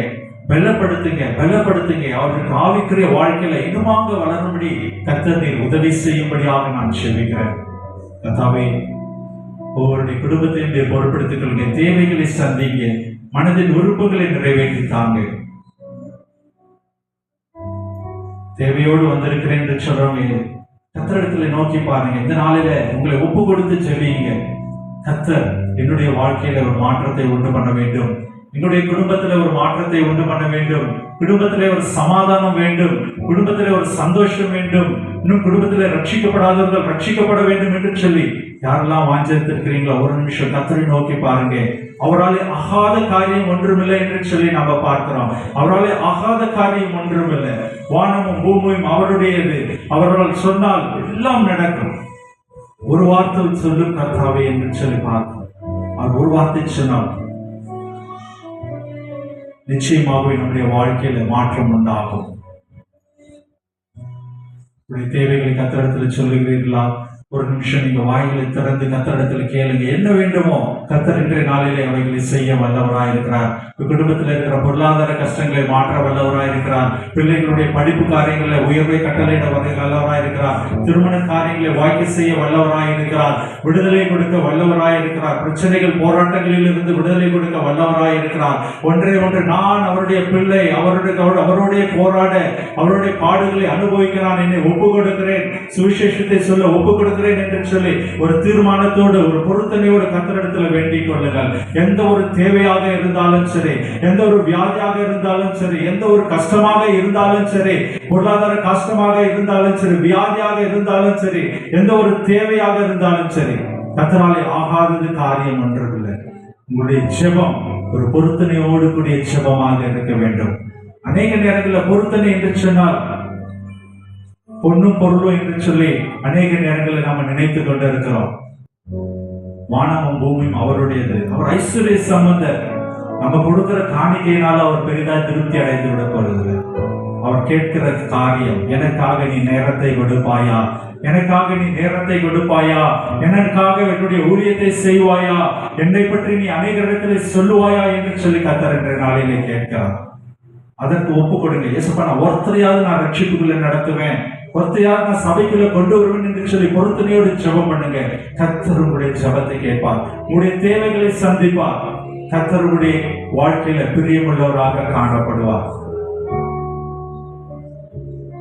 பலப்படுத்துங்க. அவருக்கு ஆவிக்குரிய வாழ்க்கையில இன்னுமாக வளரும்படி கர்த்தர் நீர் உதவி செய்யும்படியாக நான் ஜெபிக்கிறேன். கர்த்தாவே, ஒவ்வொருடைய குடும்பத்தையும் நீர் பொறுப்படுத்திக் கொள்ளுங்க, தேவைகளை சந்திங்க, மனதின் விருப்பங்களை நிறைவேற்றித்தாங்க. தேவையோடு வந்திருக்கிறேன் என்று சொல்றவங்க கர்த்தரிடத்துல நோக்கி பாருங்க. இந்த நாளில உங்களை ஒப்பு கொடுத்து ஜெபியுங்க. கர்த்தர் என்னுடைய வாழ்க்கையில ஒரு மாற்றத்தை உண்டு பண்ண வேண்டும், என்னுடைய குடும்பத்துல ஒரு மாற்றத்தை உண்டு பண்ண வேண்டும், குடும்பத்திலே ஒரு சமாதானம் வேண்டும், குடும்பத்திலே ஒரு சந்தோஷம் வேண்டும், இன்னும் குடும்பத்திலே ரட்சிக்கப்படாதவர்கள் ரட்சிக்கப்பட வேண்டும் என்று சொல்லி யாரெல்லாம் வாஞ்சித்திருக்கிறீங்களோ ஒரு நிமிஷம் கர்த்தரை நோக்கி பாருங்க. அவராலே ஆகாத காரியம் ஒன்றுமில்லை என்று சொல்லி நம்ம பார்க்கிறோம். அவராலே ஆகாத காரியம் ஒன்றுமில்லை. வானமும் பூமியும் அவருடையது. அவர்கள் சொன்னால் எல்லாம் நடக்கும். ஒரு வார்த்தை சொல்லும் கர்த்தாவே என்று சொல்லி பார்க்கிறோம். அவர் ஒரு வார்த்தை சொன்னால் நிச்சயமாகவே நம்முடைய வாழ்க்கையில மாற்றம் உண்டாகும். தேவைகளை கர்த்தரிடத்தில் சொல்லுகிறீர்களா? ஒரு நிமிஷம் நீங்க வாய்களை திறந்து கர்த்தரிடத்தில் கேளுங்க. என்ன வேண்டுமோ கர்த்தர் இன்றைய நாளிலே அவைகளை செய்ய வல்லவராயிருக்கிறார். குடும்பத்தில் இருக்கிற பொருளாதார கஷ்டங்களை மாற்ற வல்லவராயிருக்கிறார். பிள்ளைகளுடைய படிப்பு காரியங்களை உயர்வை கட்டளையிட வல்லவராயிருக்கிறார். திருமண காரியங்களை வாய்க்கு செய்ய வல்லவராயிருக்கிறார். விடுதலை கொடுக்க வல்லவராயிருக்கிறார். பிரச்சனைகள் போராட்டங்களில் இருந்து விடுதலை கொடுக்க வல்லவராயிருக்கிறார். ஒன்றே ஒன்று, நான் அவருடைய பிள்ளை, அவருடைய போராட, அவருடைய பாடுகளை அனுபவிக்க நான் என்னை ஒப்பு கொடுக்கிறேன், சுவிசேஷத்தை சொல்ல ஒப்பு கொடுக்கிறேன் என்று சொல்லி ஒரு தீர்மானத்தோடு ஒரு பொருத்தனையோடு கர்த்தரிடத்தில் வேண்டிக் கொள்ளுங்கள். எந்த ஒரு தேவையாக இருந்தாலும் சரி, எந்த ஒரு வியாதியாக இருந்தாலும் சரி, எந்த ஒரு கஷ்டமாக இருந்தாலும் சரி, பொருளாதார கஷ்டமாக இருந்தாலும் சரி, வியாதியாக இருந்தாலும் சரி, எந்த ஒரு தேவையாக இருந்தாலும் சரி, கர்த்தராலே ஆகாதது காரியம் ஒன்றுமில்லை. உங்களுடைய ஜெபம் ஒரு பொருத்தனையோடு கூடிய ஜெபமாக இருக்க வேண்டும். அநேக நேரங்களில் பொருத்தனை என்று சொன்னால் பொண்ணும் பொருளும் என்று சொல்லி அநேக நேரங்களில் நாம நினைத்துக் கொண்டு இருக்கிறோம். வானமும் பூமியும் அவருடையது. அவர் ஐஸ்வர்ய சம்பந்தர். நம்ம கொடுக்கிற காணிக்கையினால அவர் பெரிதா திருப்தி அடைந்து விட போறது. அவர் கேட்கிற காரியம், எனக்காக நீ நேரத்தை கொடுப்பாயா, எனக்காக நீ நேரத்தை கொடுப்பாயா, எனக்காக என்னுடைய ஊழியத்தை செய்வாயா, என்னை பற்றி நீ அநேக இடத்துல சொல்லுவாயா என்று சொல்லி கர்த்தர் என்ற நாளிலே கேட்கிறார். அதற்கு ஒப்பு கொடுங்க. இயேசுப்பா, நான் ஒருத்தரையாவது நான் ரட்சிப்புக்குள்ள நடத்துவேன், ஒருத்தையாக நான் சபைக்குள்ள கொண்டு வருவேன் என்று சொல்லி பொருத்தனையோடு ஜெபம் பண்ணுங்க. கர்த்தர் உங்களுடைய ஜெபத்தை கேட்பார், உங்களுடைய தேவைகளை சந்திப்பார். கர்த்தர் உங்களுடைய வாழ்க்கையில பிரியமுள்ளவராக காணப்படுவார்.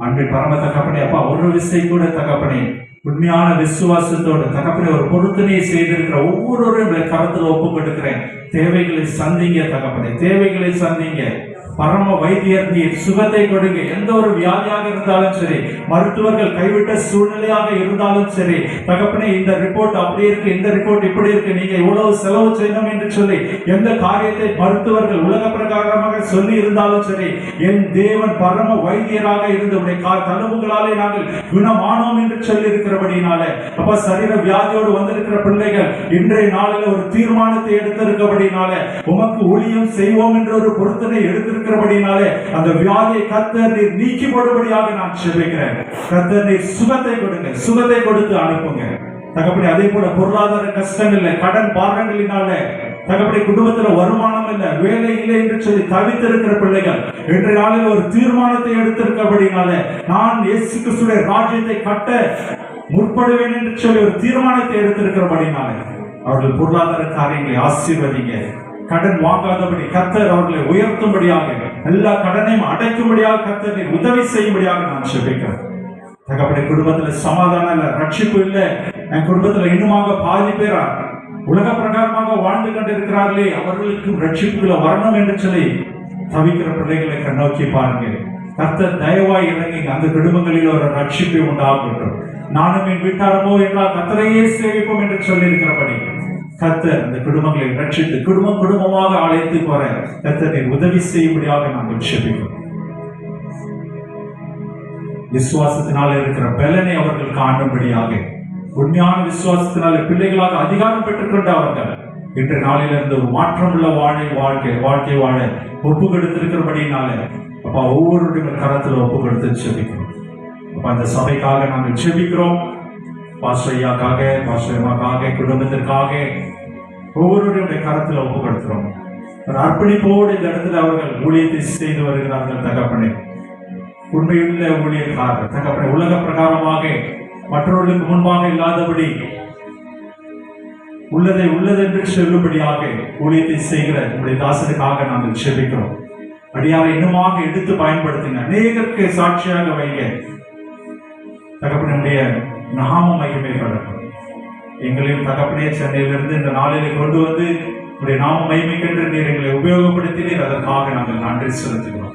அன்பின் பரம தகப்பனே, அப்பா, ஒரு விசை கூட தகப்பனே உண்மையான விசுவாசத்தோடு தகப்பனே ஒரு பொருத்தனையை செய்திருக்கிற ஒவ்வொருவரும் கரத்துல ஒப்பு கொடுக்கிறேன். தேவைகளை சந்திங்க தகப்பனே, தேவைகளை சந்திங்க. பரம வைத்தியர் நீர் சுகத்தை கொடுங்க. எந்த ஒரு வியாதியாக இருந்தாலும் சரி, மருத்துவர்கள் கைவிட்ட சூழ்நிலையாக இருந்தாலும் சரி, தகப்பனே இந்த ரிப்போர்ட் அப்படி இருக்கு, இந்த ரிப்போர்ட் இப்படி இருக்கு, நீங்க இவ்வளவு செலவு செய்யணும் என்று சொல்லி எந்த காரியத்தை மருத்துவர்கள் உலக பிரகாரமாக சொல்லி இருந்தாலும் சரி, என் தேவன் பரம வைத்தியராக இருந்து தழும்புகளாலே நாங்கள் குணமானோம் என்று சொல்லி இருக்கிறபடினால, அப்ப சரீர வியாதியோடு வந்திருக்கிற பிள்ளைகள் இன்றைய நாளில் ஒரு தீர்மானத்தை எடுத்திருக்கபடினால உமக்கு ஊழியம் செய்வோம் என்ற ஒரு பொருத்தனை எடுத்திருக்கிறபடினாலே அந்த வியாதியை கர்த்தர் நீர் நீக்கி போடும்படியாக நான் ஜெபிக்கிறேன். கர்த்தர் நீர் சுகத்தை கொடுங்க, சுகத்தை கொடுத்து அனுப்புங்க தகப்பனே. அதே போல பொருளாதார கஷ்டங்கள்ல, கடன் பாரங்களினால தகப்பனே குடும்பத்துல வருமானம் இல்லை, வேலை இல்லை என்று சொல்லி தவித்திருக்கிற பிள்ளைகள் இன்றைய நாளில் ஒரு தீர்மானத்தை எடுத்திருக்கபடினால, நான் இயேசு கிறிஸ்துவின் ராஜ்யத்தை கட்ட முற்படுவேன் என்று சொல்லி ஒரு தீர்மானத்தை எடுத்திருக்கிறபடினால அவர்கள் பொருளாதார காரியங்களை ஆசீர்வதிங்க. கடன் வாங்காதபடி கர்த்தர் அவர்களை உயர்த்தும்படியாக, எல்லா கடனையும் அடைக்கும்படியாக கர்த்தர் நீர் உதவி செய்யும்படியாக நான் ஜெபிக்கிறேன். தகப்பனே, குடும்பத்துல சமாதானம் இல்ல, ரட்சிப்பு இல்ல, என் குடும்பத்துல இன்னுமாக பாதி பேரா உலக பிரகாரமாக வாழ்ந்து கொண்டிருக்கிறார்களே, அவர்களுக்கு ரட்சிப்புல வரணும் என்று சொல்லி தவிக்கிற பிள்ளைகளை கண்ணோக்கி பாருங்க. கர்த்தர் தயவாய் இறங்கி அந்த குடும்பங்களில் ஒரு ரட்சிப்பை உண்டாகட்டும். நானும் என் வீட்டாரமோ என்றால் கர்த்தரையே சேவிப்போம் என்று சொல்லி இருக்கிறபடி கர்த்தர் அந்த குடும்பங்களை ரட்சித்து குடும்பமாக அழைத்து போற கர்த்தரை உதவி செய்யும்படியாக நாங்கள் ஜெபிக்கிறோம். விசுவாசத்தினால் இருக்கிற பலனை அவர்கள் காணும்படியாக, உண்மையான விசுவாசத்தினால பிள்ளைகளாக அதிகாரம் பெற்றுக்கொண்ட அவர்கள் இன்று நாளிலிருந்து ஒரு மாற்றமுள்ள வாழ்க்கை வாழ ஒப்பு கொடுத்திருக்கிறபடினால அப்பா ஒவ்வொருடைய கரத்துல ஒப்பு கொடுத்து செபிக்கிறோம். அப்ப அந்த சபைக்காக நாங்கள் செபிக்கிறோம். பாஸ்டர் ஐயாக்காக, பாஸ்டர் அம்மாக்காக, குடும்பத்திற்காக ஒவ்வொருடைய கரத்துல ஒப்பு கொடுத்துறோம். ஒரு அர்ப்பணிப்போடு இந்த இடத்துல அவர்கள் ஊழியத்தை செய்து வருகிறார்கள். தகப்பனே, உண்மையுள்ள ஊழியக்காரர் தகப்பனே, உலக பிரகாரமாக மற்றவர்களுக்கு முன்பாக இல்லாதபடி உள்ளதை உள்ளதென்று சொல்லும்படியாக ஊழியத்தை செய்கிற உங்களுடைய தாசனுக்காக நாங்கள் செபிக்கிறோம். அடியாரை இன்னுமாக எடுத்து பயன்படுத்துங்க, அநேகருக்கு சாட்சியாக வைங்க. தகப்பனுடைய நாம மகிமைப்படட்டும். எங்களையும் தகப்பனே சென்னையிலிருந்து இந்த நாளிலே கொண்டு வந்து உங்களுடைய நாம மகிமைக்கென்று நீர் எங்களை உபயோகப்படுத்தினீர். அதற்காக நாங்கள் நன்றி செலுத்துகிறோம்.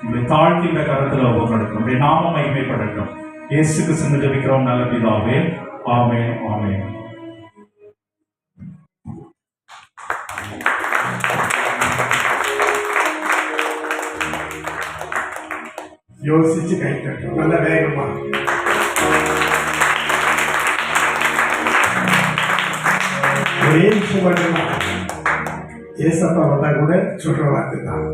உங்களுடைய தாழ்த்தி இந்த கருத்தில் ஒப்புக்கொடுக்கிறோம். உங்களுடைய நாம மகிமைப்படட்டும். இயேசுக்கு சென்று ஜெபிக்கிறோம் நல்ல பிதாவே. ஆமென், ஆமென். யோசிச்சு கை தட்டும் நல்ல வேகமா. ஒரே விஷயம் மட்டும்தான், ஏசப்பா வந்தா கூட சொல்ற வார்த்தை தான்,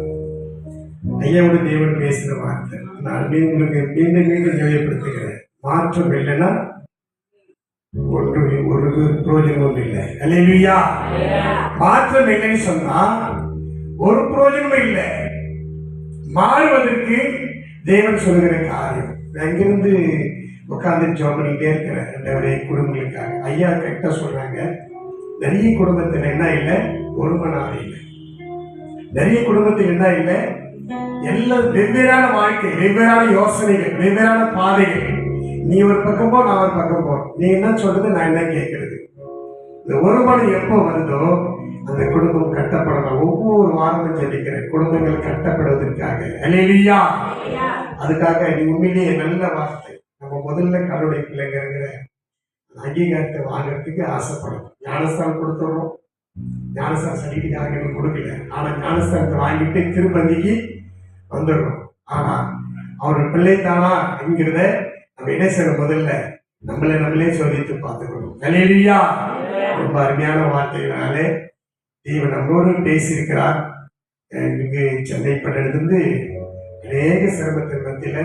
ஐயாவோட தேவன் பேசுற வார்த்தை. நான் உங்களுக்கு மீண்டும் மீண்டும் நினைவுபடுத்துகிறேன், மாற்றம் இல்லைன்னா ஒரு பிரயோஜனம் இல்லை. அல்லேலூயா. மாற்றம் இல்லைன்னு சொன்னா ஒரு பிரயோஜனமும் இல்லை. மாறுவதற்கு தேவன் சொல்லுகிற காரியம். அங்கிருந்து உட்கார்ந்து ஜெபம் பண்ணிட்டே இருக்கிறேன் ரெண்டவரே குடும்பங்களுக்காக. ஐயா கரெக்டா சொல்றாங்க, நிறைய குடும்பத்தில் என்ன இல்லை, ஒருமனாவே இல்லை. நிறைய குடும்பத்தில் என்ன இல்லை, எல்லாம் வெவ்வேறான வாழ்க்கை, வெவ்வேறான யோசனைகள், வெவ்வேறான பாதைகள். நீ ஒரு பக்கம் போ, நான் ஒரு பக்கம் போ, நீ என்ன சொல்றது, நான் என்ன கேட்கறது. இந்த ஒருமனம் எப்போ வருதோ அந்த குடும்பம் கட்டப்படணும். ஒவ்வொரு வாரமும் ஜெபிக்கிற குடும்பங்கள் கட்டப்படுவதற்காக. அல்லேலூயா. அதுக்காக நீ உண்மையிலேயே நல்ல வார்த்தை. நம்ம முதல்ல கடவுளுடைய பிள்ளைங்கிற அங்கீகாரத்தை வாங்கறதுக்கு ஆசைப்படணும். ஞானஸ்தானம் கொடுத்துறோம், ஞானஸ்தான சர்டிஃபிகேட் கொடுக்கல, ஆனா ஞானஸ்தானத்தை வாங்கிட்டு திருப்பந்திக்கு வந்துடுறோம். ஆனா அவர் பிள்ளைத்தானா என்கிறத நம்ம என்ன செய்யணும், முதல்ல நம்மளே சோதித்து பார்த்துக்கணும். அல்லேலூயா. ரொம்ப அருமையான வார்த்தைகளாலே தேவன் நம்மளோடு பேசியிருக்கிறார். இங்கு சென்னை பட்டணத்திலிருந்து அநேக சிரமத்தின் மத்தியில்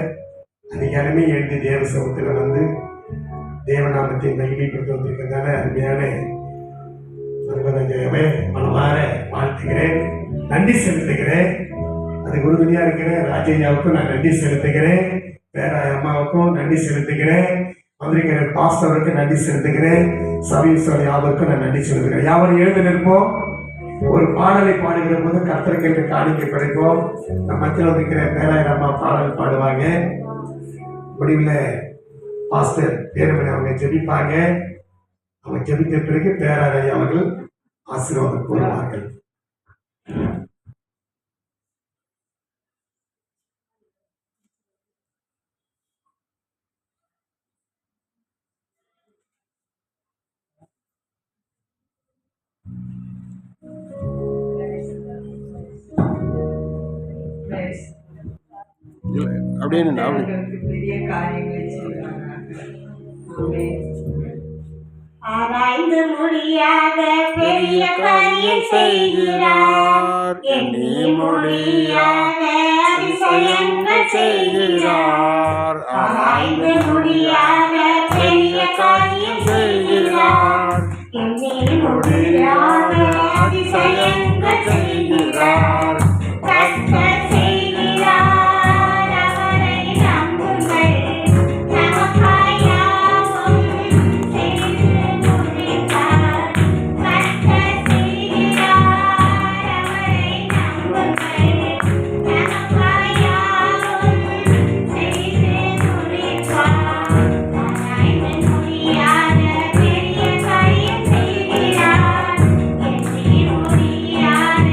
அதிகாரமே எழுதி தேவ சமூகத்தில் வந்து தேவநாமத்தை மகிமைப்படுத்த வந்திருக்கிறதால அருமையான மனமாற வாழ்த்துகிறேன், நன்றி செலுத்துகிறேன். அதுக்கு உறுதுணையா இருக்கிற ராஜையாவுக்கும் நான் நன்றி செலுத்துகிறேன், பேராய அம்மாவுக்கும் நன்றி செலுத்துகிறேன், வந்திருக்கிற பாஸ்டருக்கு நன்றி செலுத்துகிறேன், சபீஸ்வரி யாவருக்கும் நான் நன்றி செலுத்துகிறேன். யாவரும் எழுந்து நிற்போம். ஒரு பாடலை பாடுகிற போது கர்த்தருக்கு என்று காணிக்கை கிடைக்கும். நம்ம மத்தியில் இருக்கிற பேராயர் அம்மா பாடல் பாடுவாங்க. முடிவில் பாஸ்டர் பேரமணி அவங்க ஜெபிப்பாங்க. அவங்க ஜெபித்த பிறகு பேராயர் அவர்கள் ஆசீர்வாதம் கூறுவார்கள். பெரிய காரியங்களை செய்வாங்க. ஆராய்ந்து முடியாத பெரிய காரியம் செய்கிறார், எண்ணி முடியாத அதிசயங்கள் செய்கிறார். ஆராய்ந்து முடியாத பெரிய காரியம் செய்கிறார், எண்ணி முடியாத அதிசயங்கள் செய்கிறார். கர்த்தர் செய்கிறார், அவரை நம்புங்கள், நமக்காய் யாவும் செய்து முடிப்பார். கர்த்தர் செய்கிறார், அவரை நம்புங்கள், நமக்காய் யாவும் செய்து முடிப்பார். ஆராய்ந்து முடியாத பெரிய காரியம் செய்கிறார், எண்ணி முடியாத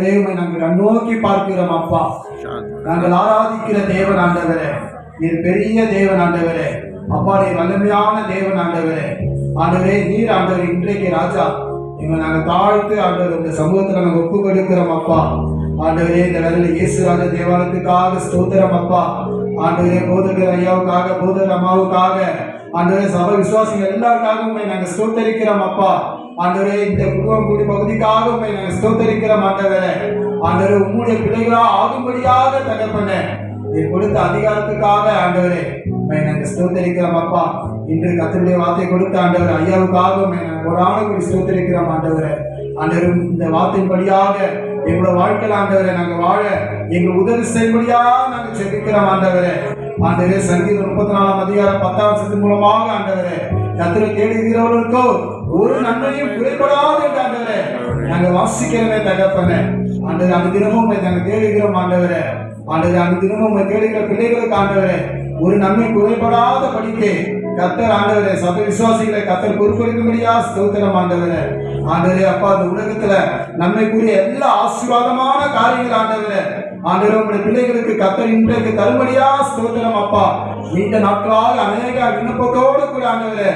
ஆண்டவரே உம்மை நாங்கள் கண்ணோக்கி பார்க்கிறோம் அப்பா. நாங்கள் ஆராதிக்கிற தேவன் ஆண்டவரே, நீர் பெரிய தேவன் ஆண்டவரே, அப்பா நீர் வல்லமையான தேவன் ஆண்டவரே. ஆண்டவரே நீர் ஆண்டவர் இன்றைக்கு ராஜா எங்களை நாங்கள் தாழ்த்து ஆண்டவர் இந்த சமூகத்தில் நாங்கள் ஒப்பு கொடுக்கிறோம் அப்பா. ஆண்டவரே இந்த வேலையில் இயேசு ராஜா தேவாலயத்துக்காக ஸ்தோத்திரம் அப்பா. ஆண்டவரே போதகர் ஐயாவுக்காக, போதகர் அம்மாவுக்காக, ஆண்டவரே சபை விசுவாசிகள் எல்லாருக்காகவும் உண்மை நாங்கள் ஸ்தோத்தரிக்கிறோம் அப்பா. ஆண்டவரே இந்த குடும்பம் கூடி பகுதிக்காக உண்மை நாங்கள் ஸ்தோத்தரிக்கிறோம் ஆண்டவரே. ஆண்டவரே உம்முடைய பிள்ளைகளா ஆகும்படியாக தகப்பனே நீர் கொடுத்த அதிகாரத்துக்காக ஆண்டவரே உண்மை நாங்கள் ஸ்தோத்தரிக்கிறோம் அப்பா. இன்று கர்த்தருடைய வார்த்தை கொடுத்த ஆண்டவர் ஐயாவுக்காக உண்மை நாங்கள் ஒரு ஆளுக்கு ஸ்தோத்தரிக்கிறோம் ஆண்டவரே. ஆண்டவர் இந்த வார்த்தையின்படியாக எங்களோட வாழ்க்கையில் ஆண்டவரை நாங்கள் வாழ எங்கள் உதவி செய்யும்படியா நாங்கள் செபிக்கிறோம் ஆண்டவரே. ஆண்டவரே சங்கீதம் 34 அதிகாரம் 10ஆம் வசனத்தின் மூலமாக ஆண்டவரே கர்த்தரை தேடுகிறவர்களுக்கோ ஒரு நன்மையும் குறைபடாது என்று ஆண்டவரே நாங்கள் வாசிக்கிறோமே தகப்பனே. ஆண்டவரே அந்த தினமும் நாங்கள் தேடுகிறோம் ஆண்டவரே. ஆண்டவரே அந்த தினமும் தேடுகிற பிள்ளைகளுக்கு ஆண்டவரே ஒரு நன்மை குறைபடாத படிக்க கர்த்தர் ஆண்டவரே சபை விசுவாசிகளை கர்த்தர் பொறுப்பெடுக்கும்படியா ஸ்தோத்திரம் ஆண்டவரே. ஆண்டவரே அப்பா இந்த உலகத்துல நன்மைக்குரிய எல்லா ஆசீர்வாதமான காரியங்கள் ஆண்டவரே ஆண்டவரே உங்களுடைய பிள்ளைகளுக்கு கர்த்தர் இன்றைக்கு தரும்படியா ஸ்தோத்திரம் அப்பா. நீண்ட நாட்களாக அநேக விண்ணப்பத்தோடு கூட ஆண்டவரே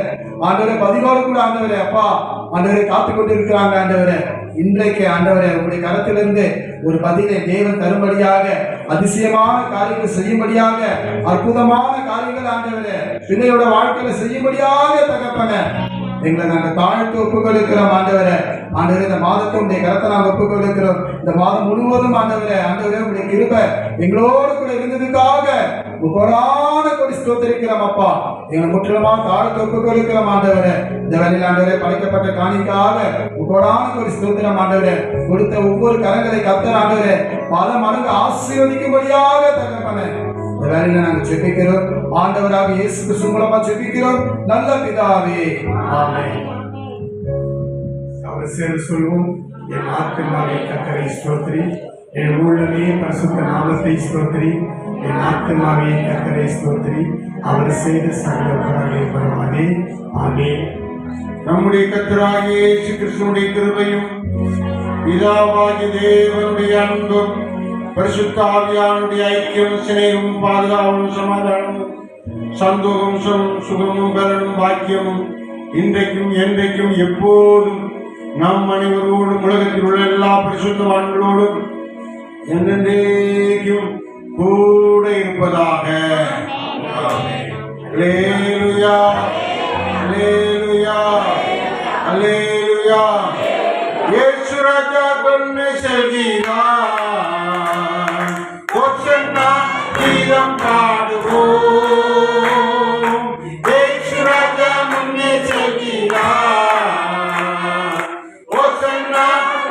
ஆண்டவரே பதிவோடு கூட ஆண்டவரே அப்பா ஆண்டவரை காத்துக் கொண்டிருக்கிறாங்க ஆண்டவரே. இன்றைக்கு ஆண்டவரே உங்களுடைய கரத்திலிருந்து ஒரு பதிலை தேவன் தரும்படியாக அதிசயமான காரியங்கள் செய்யும்படியாக அற்புதமான காரியங்கள் ஆண்டவரே பிள்ளையோட வாழ்க்கையில செய்யும்படியாக தகப்பன எங்களை நாங்கள் தாழ்த்து ஒப்புக் கொடுக்கிறோம் ஆண்டவரே. ஆண்டவரே இந்த மாதத்தை உடைய கரத்தை நாங்கள் ஒப்புக் கொடுக்கிறோம். இந்த மாதம் முழுவதும் ஆண்டவரே ஆண்டவரே உடைய கிருபை எங்களோடு கூட இருந்ததுக்காக கோடான கொடி ஸ்தோத்திரிக்கிறோம் அப்பா. எங்களை முற்றிலுமா தாழ்த்து ஒப்புக் கொடுக்கிறோம் ஆண்டவரே. இந்த வேலையில் ஆண்டவரே படைக்கப்பட்ட காணிக்காக கோடான கொடி ஸ்தோத்திரம் ஆண்டவரே. கொடுத்த ஒவ்வொரு கரங்களை கர்த்தர் ஆண்டவரே பல மடங்கு ஆசீர்வதிக்கும்படியாக தகப்பனே இந்த வேலையில நாங்கள் ஜெபிக்கிறோம் ஆண்டவராக இயேசு கிறிஸ்து மூலமா ஜெபிக்கிறோம் நல்ல பிதாவே ஆமென். அவர் சேர்ந்து சொல்வோம். என் ஆத்துமாவே கர்த்தரை ஸ்தோத்திரி, என் உள்ளமே பரிசுத்த நாமத்தை ஸ்தோத்திரி, என் ஆத்துமாவே கர்த்தரை ஸ்தோத்திரி, அவர் செய்த சகல உபகாரங்களை பரவாதே. ஆமென். நம்முடைய கர்த்தராகிய இயேசு கிறிஸ்துவின் கிருபையும் பிதாவாகிய தேவனுடைய அன்பும் பரிசுத்த ஆவியானுடைய ஐக்கியம் சிநேகமும் பாதுகாவலும் சமாதானமும் சந்தோஷமும் சுகமும் பலனும் பாக்கியமும் இன்றைக்கும் என்றைக்கும் எப்போதும் நம் அனைவரோடும் உலகத்தில் உள்ள எல்லா பரிசுத்தவான்களோடும் என்றென்றைக்கும் கூட இருப்பதாக. அல்லேலூயா அல்லேலூயா அல்லேலூயா. இயேசு ராஜா கொண்டு செல்கிறார், ஓசன்னா கீதம் பாடுவோம். இயேசு ராஜா முன்னே செல்கிறார், ஓசன்னா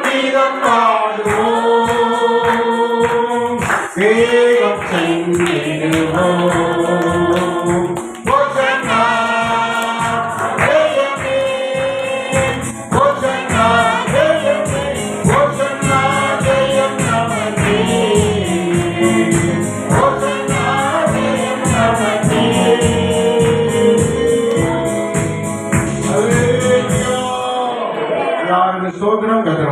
கீதம் பாடுவோம். வேகம் சென்றிடுவோம், ஓசன்னா சோதனம் கதறம்.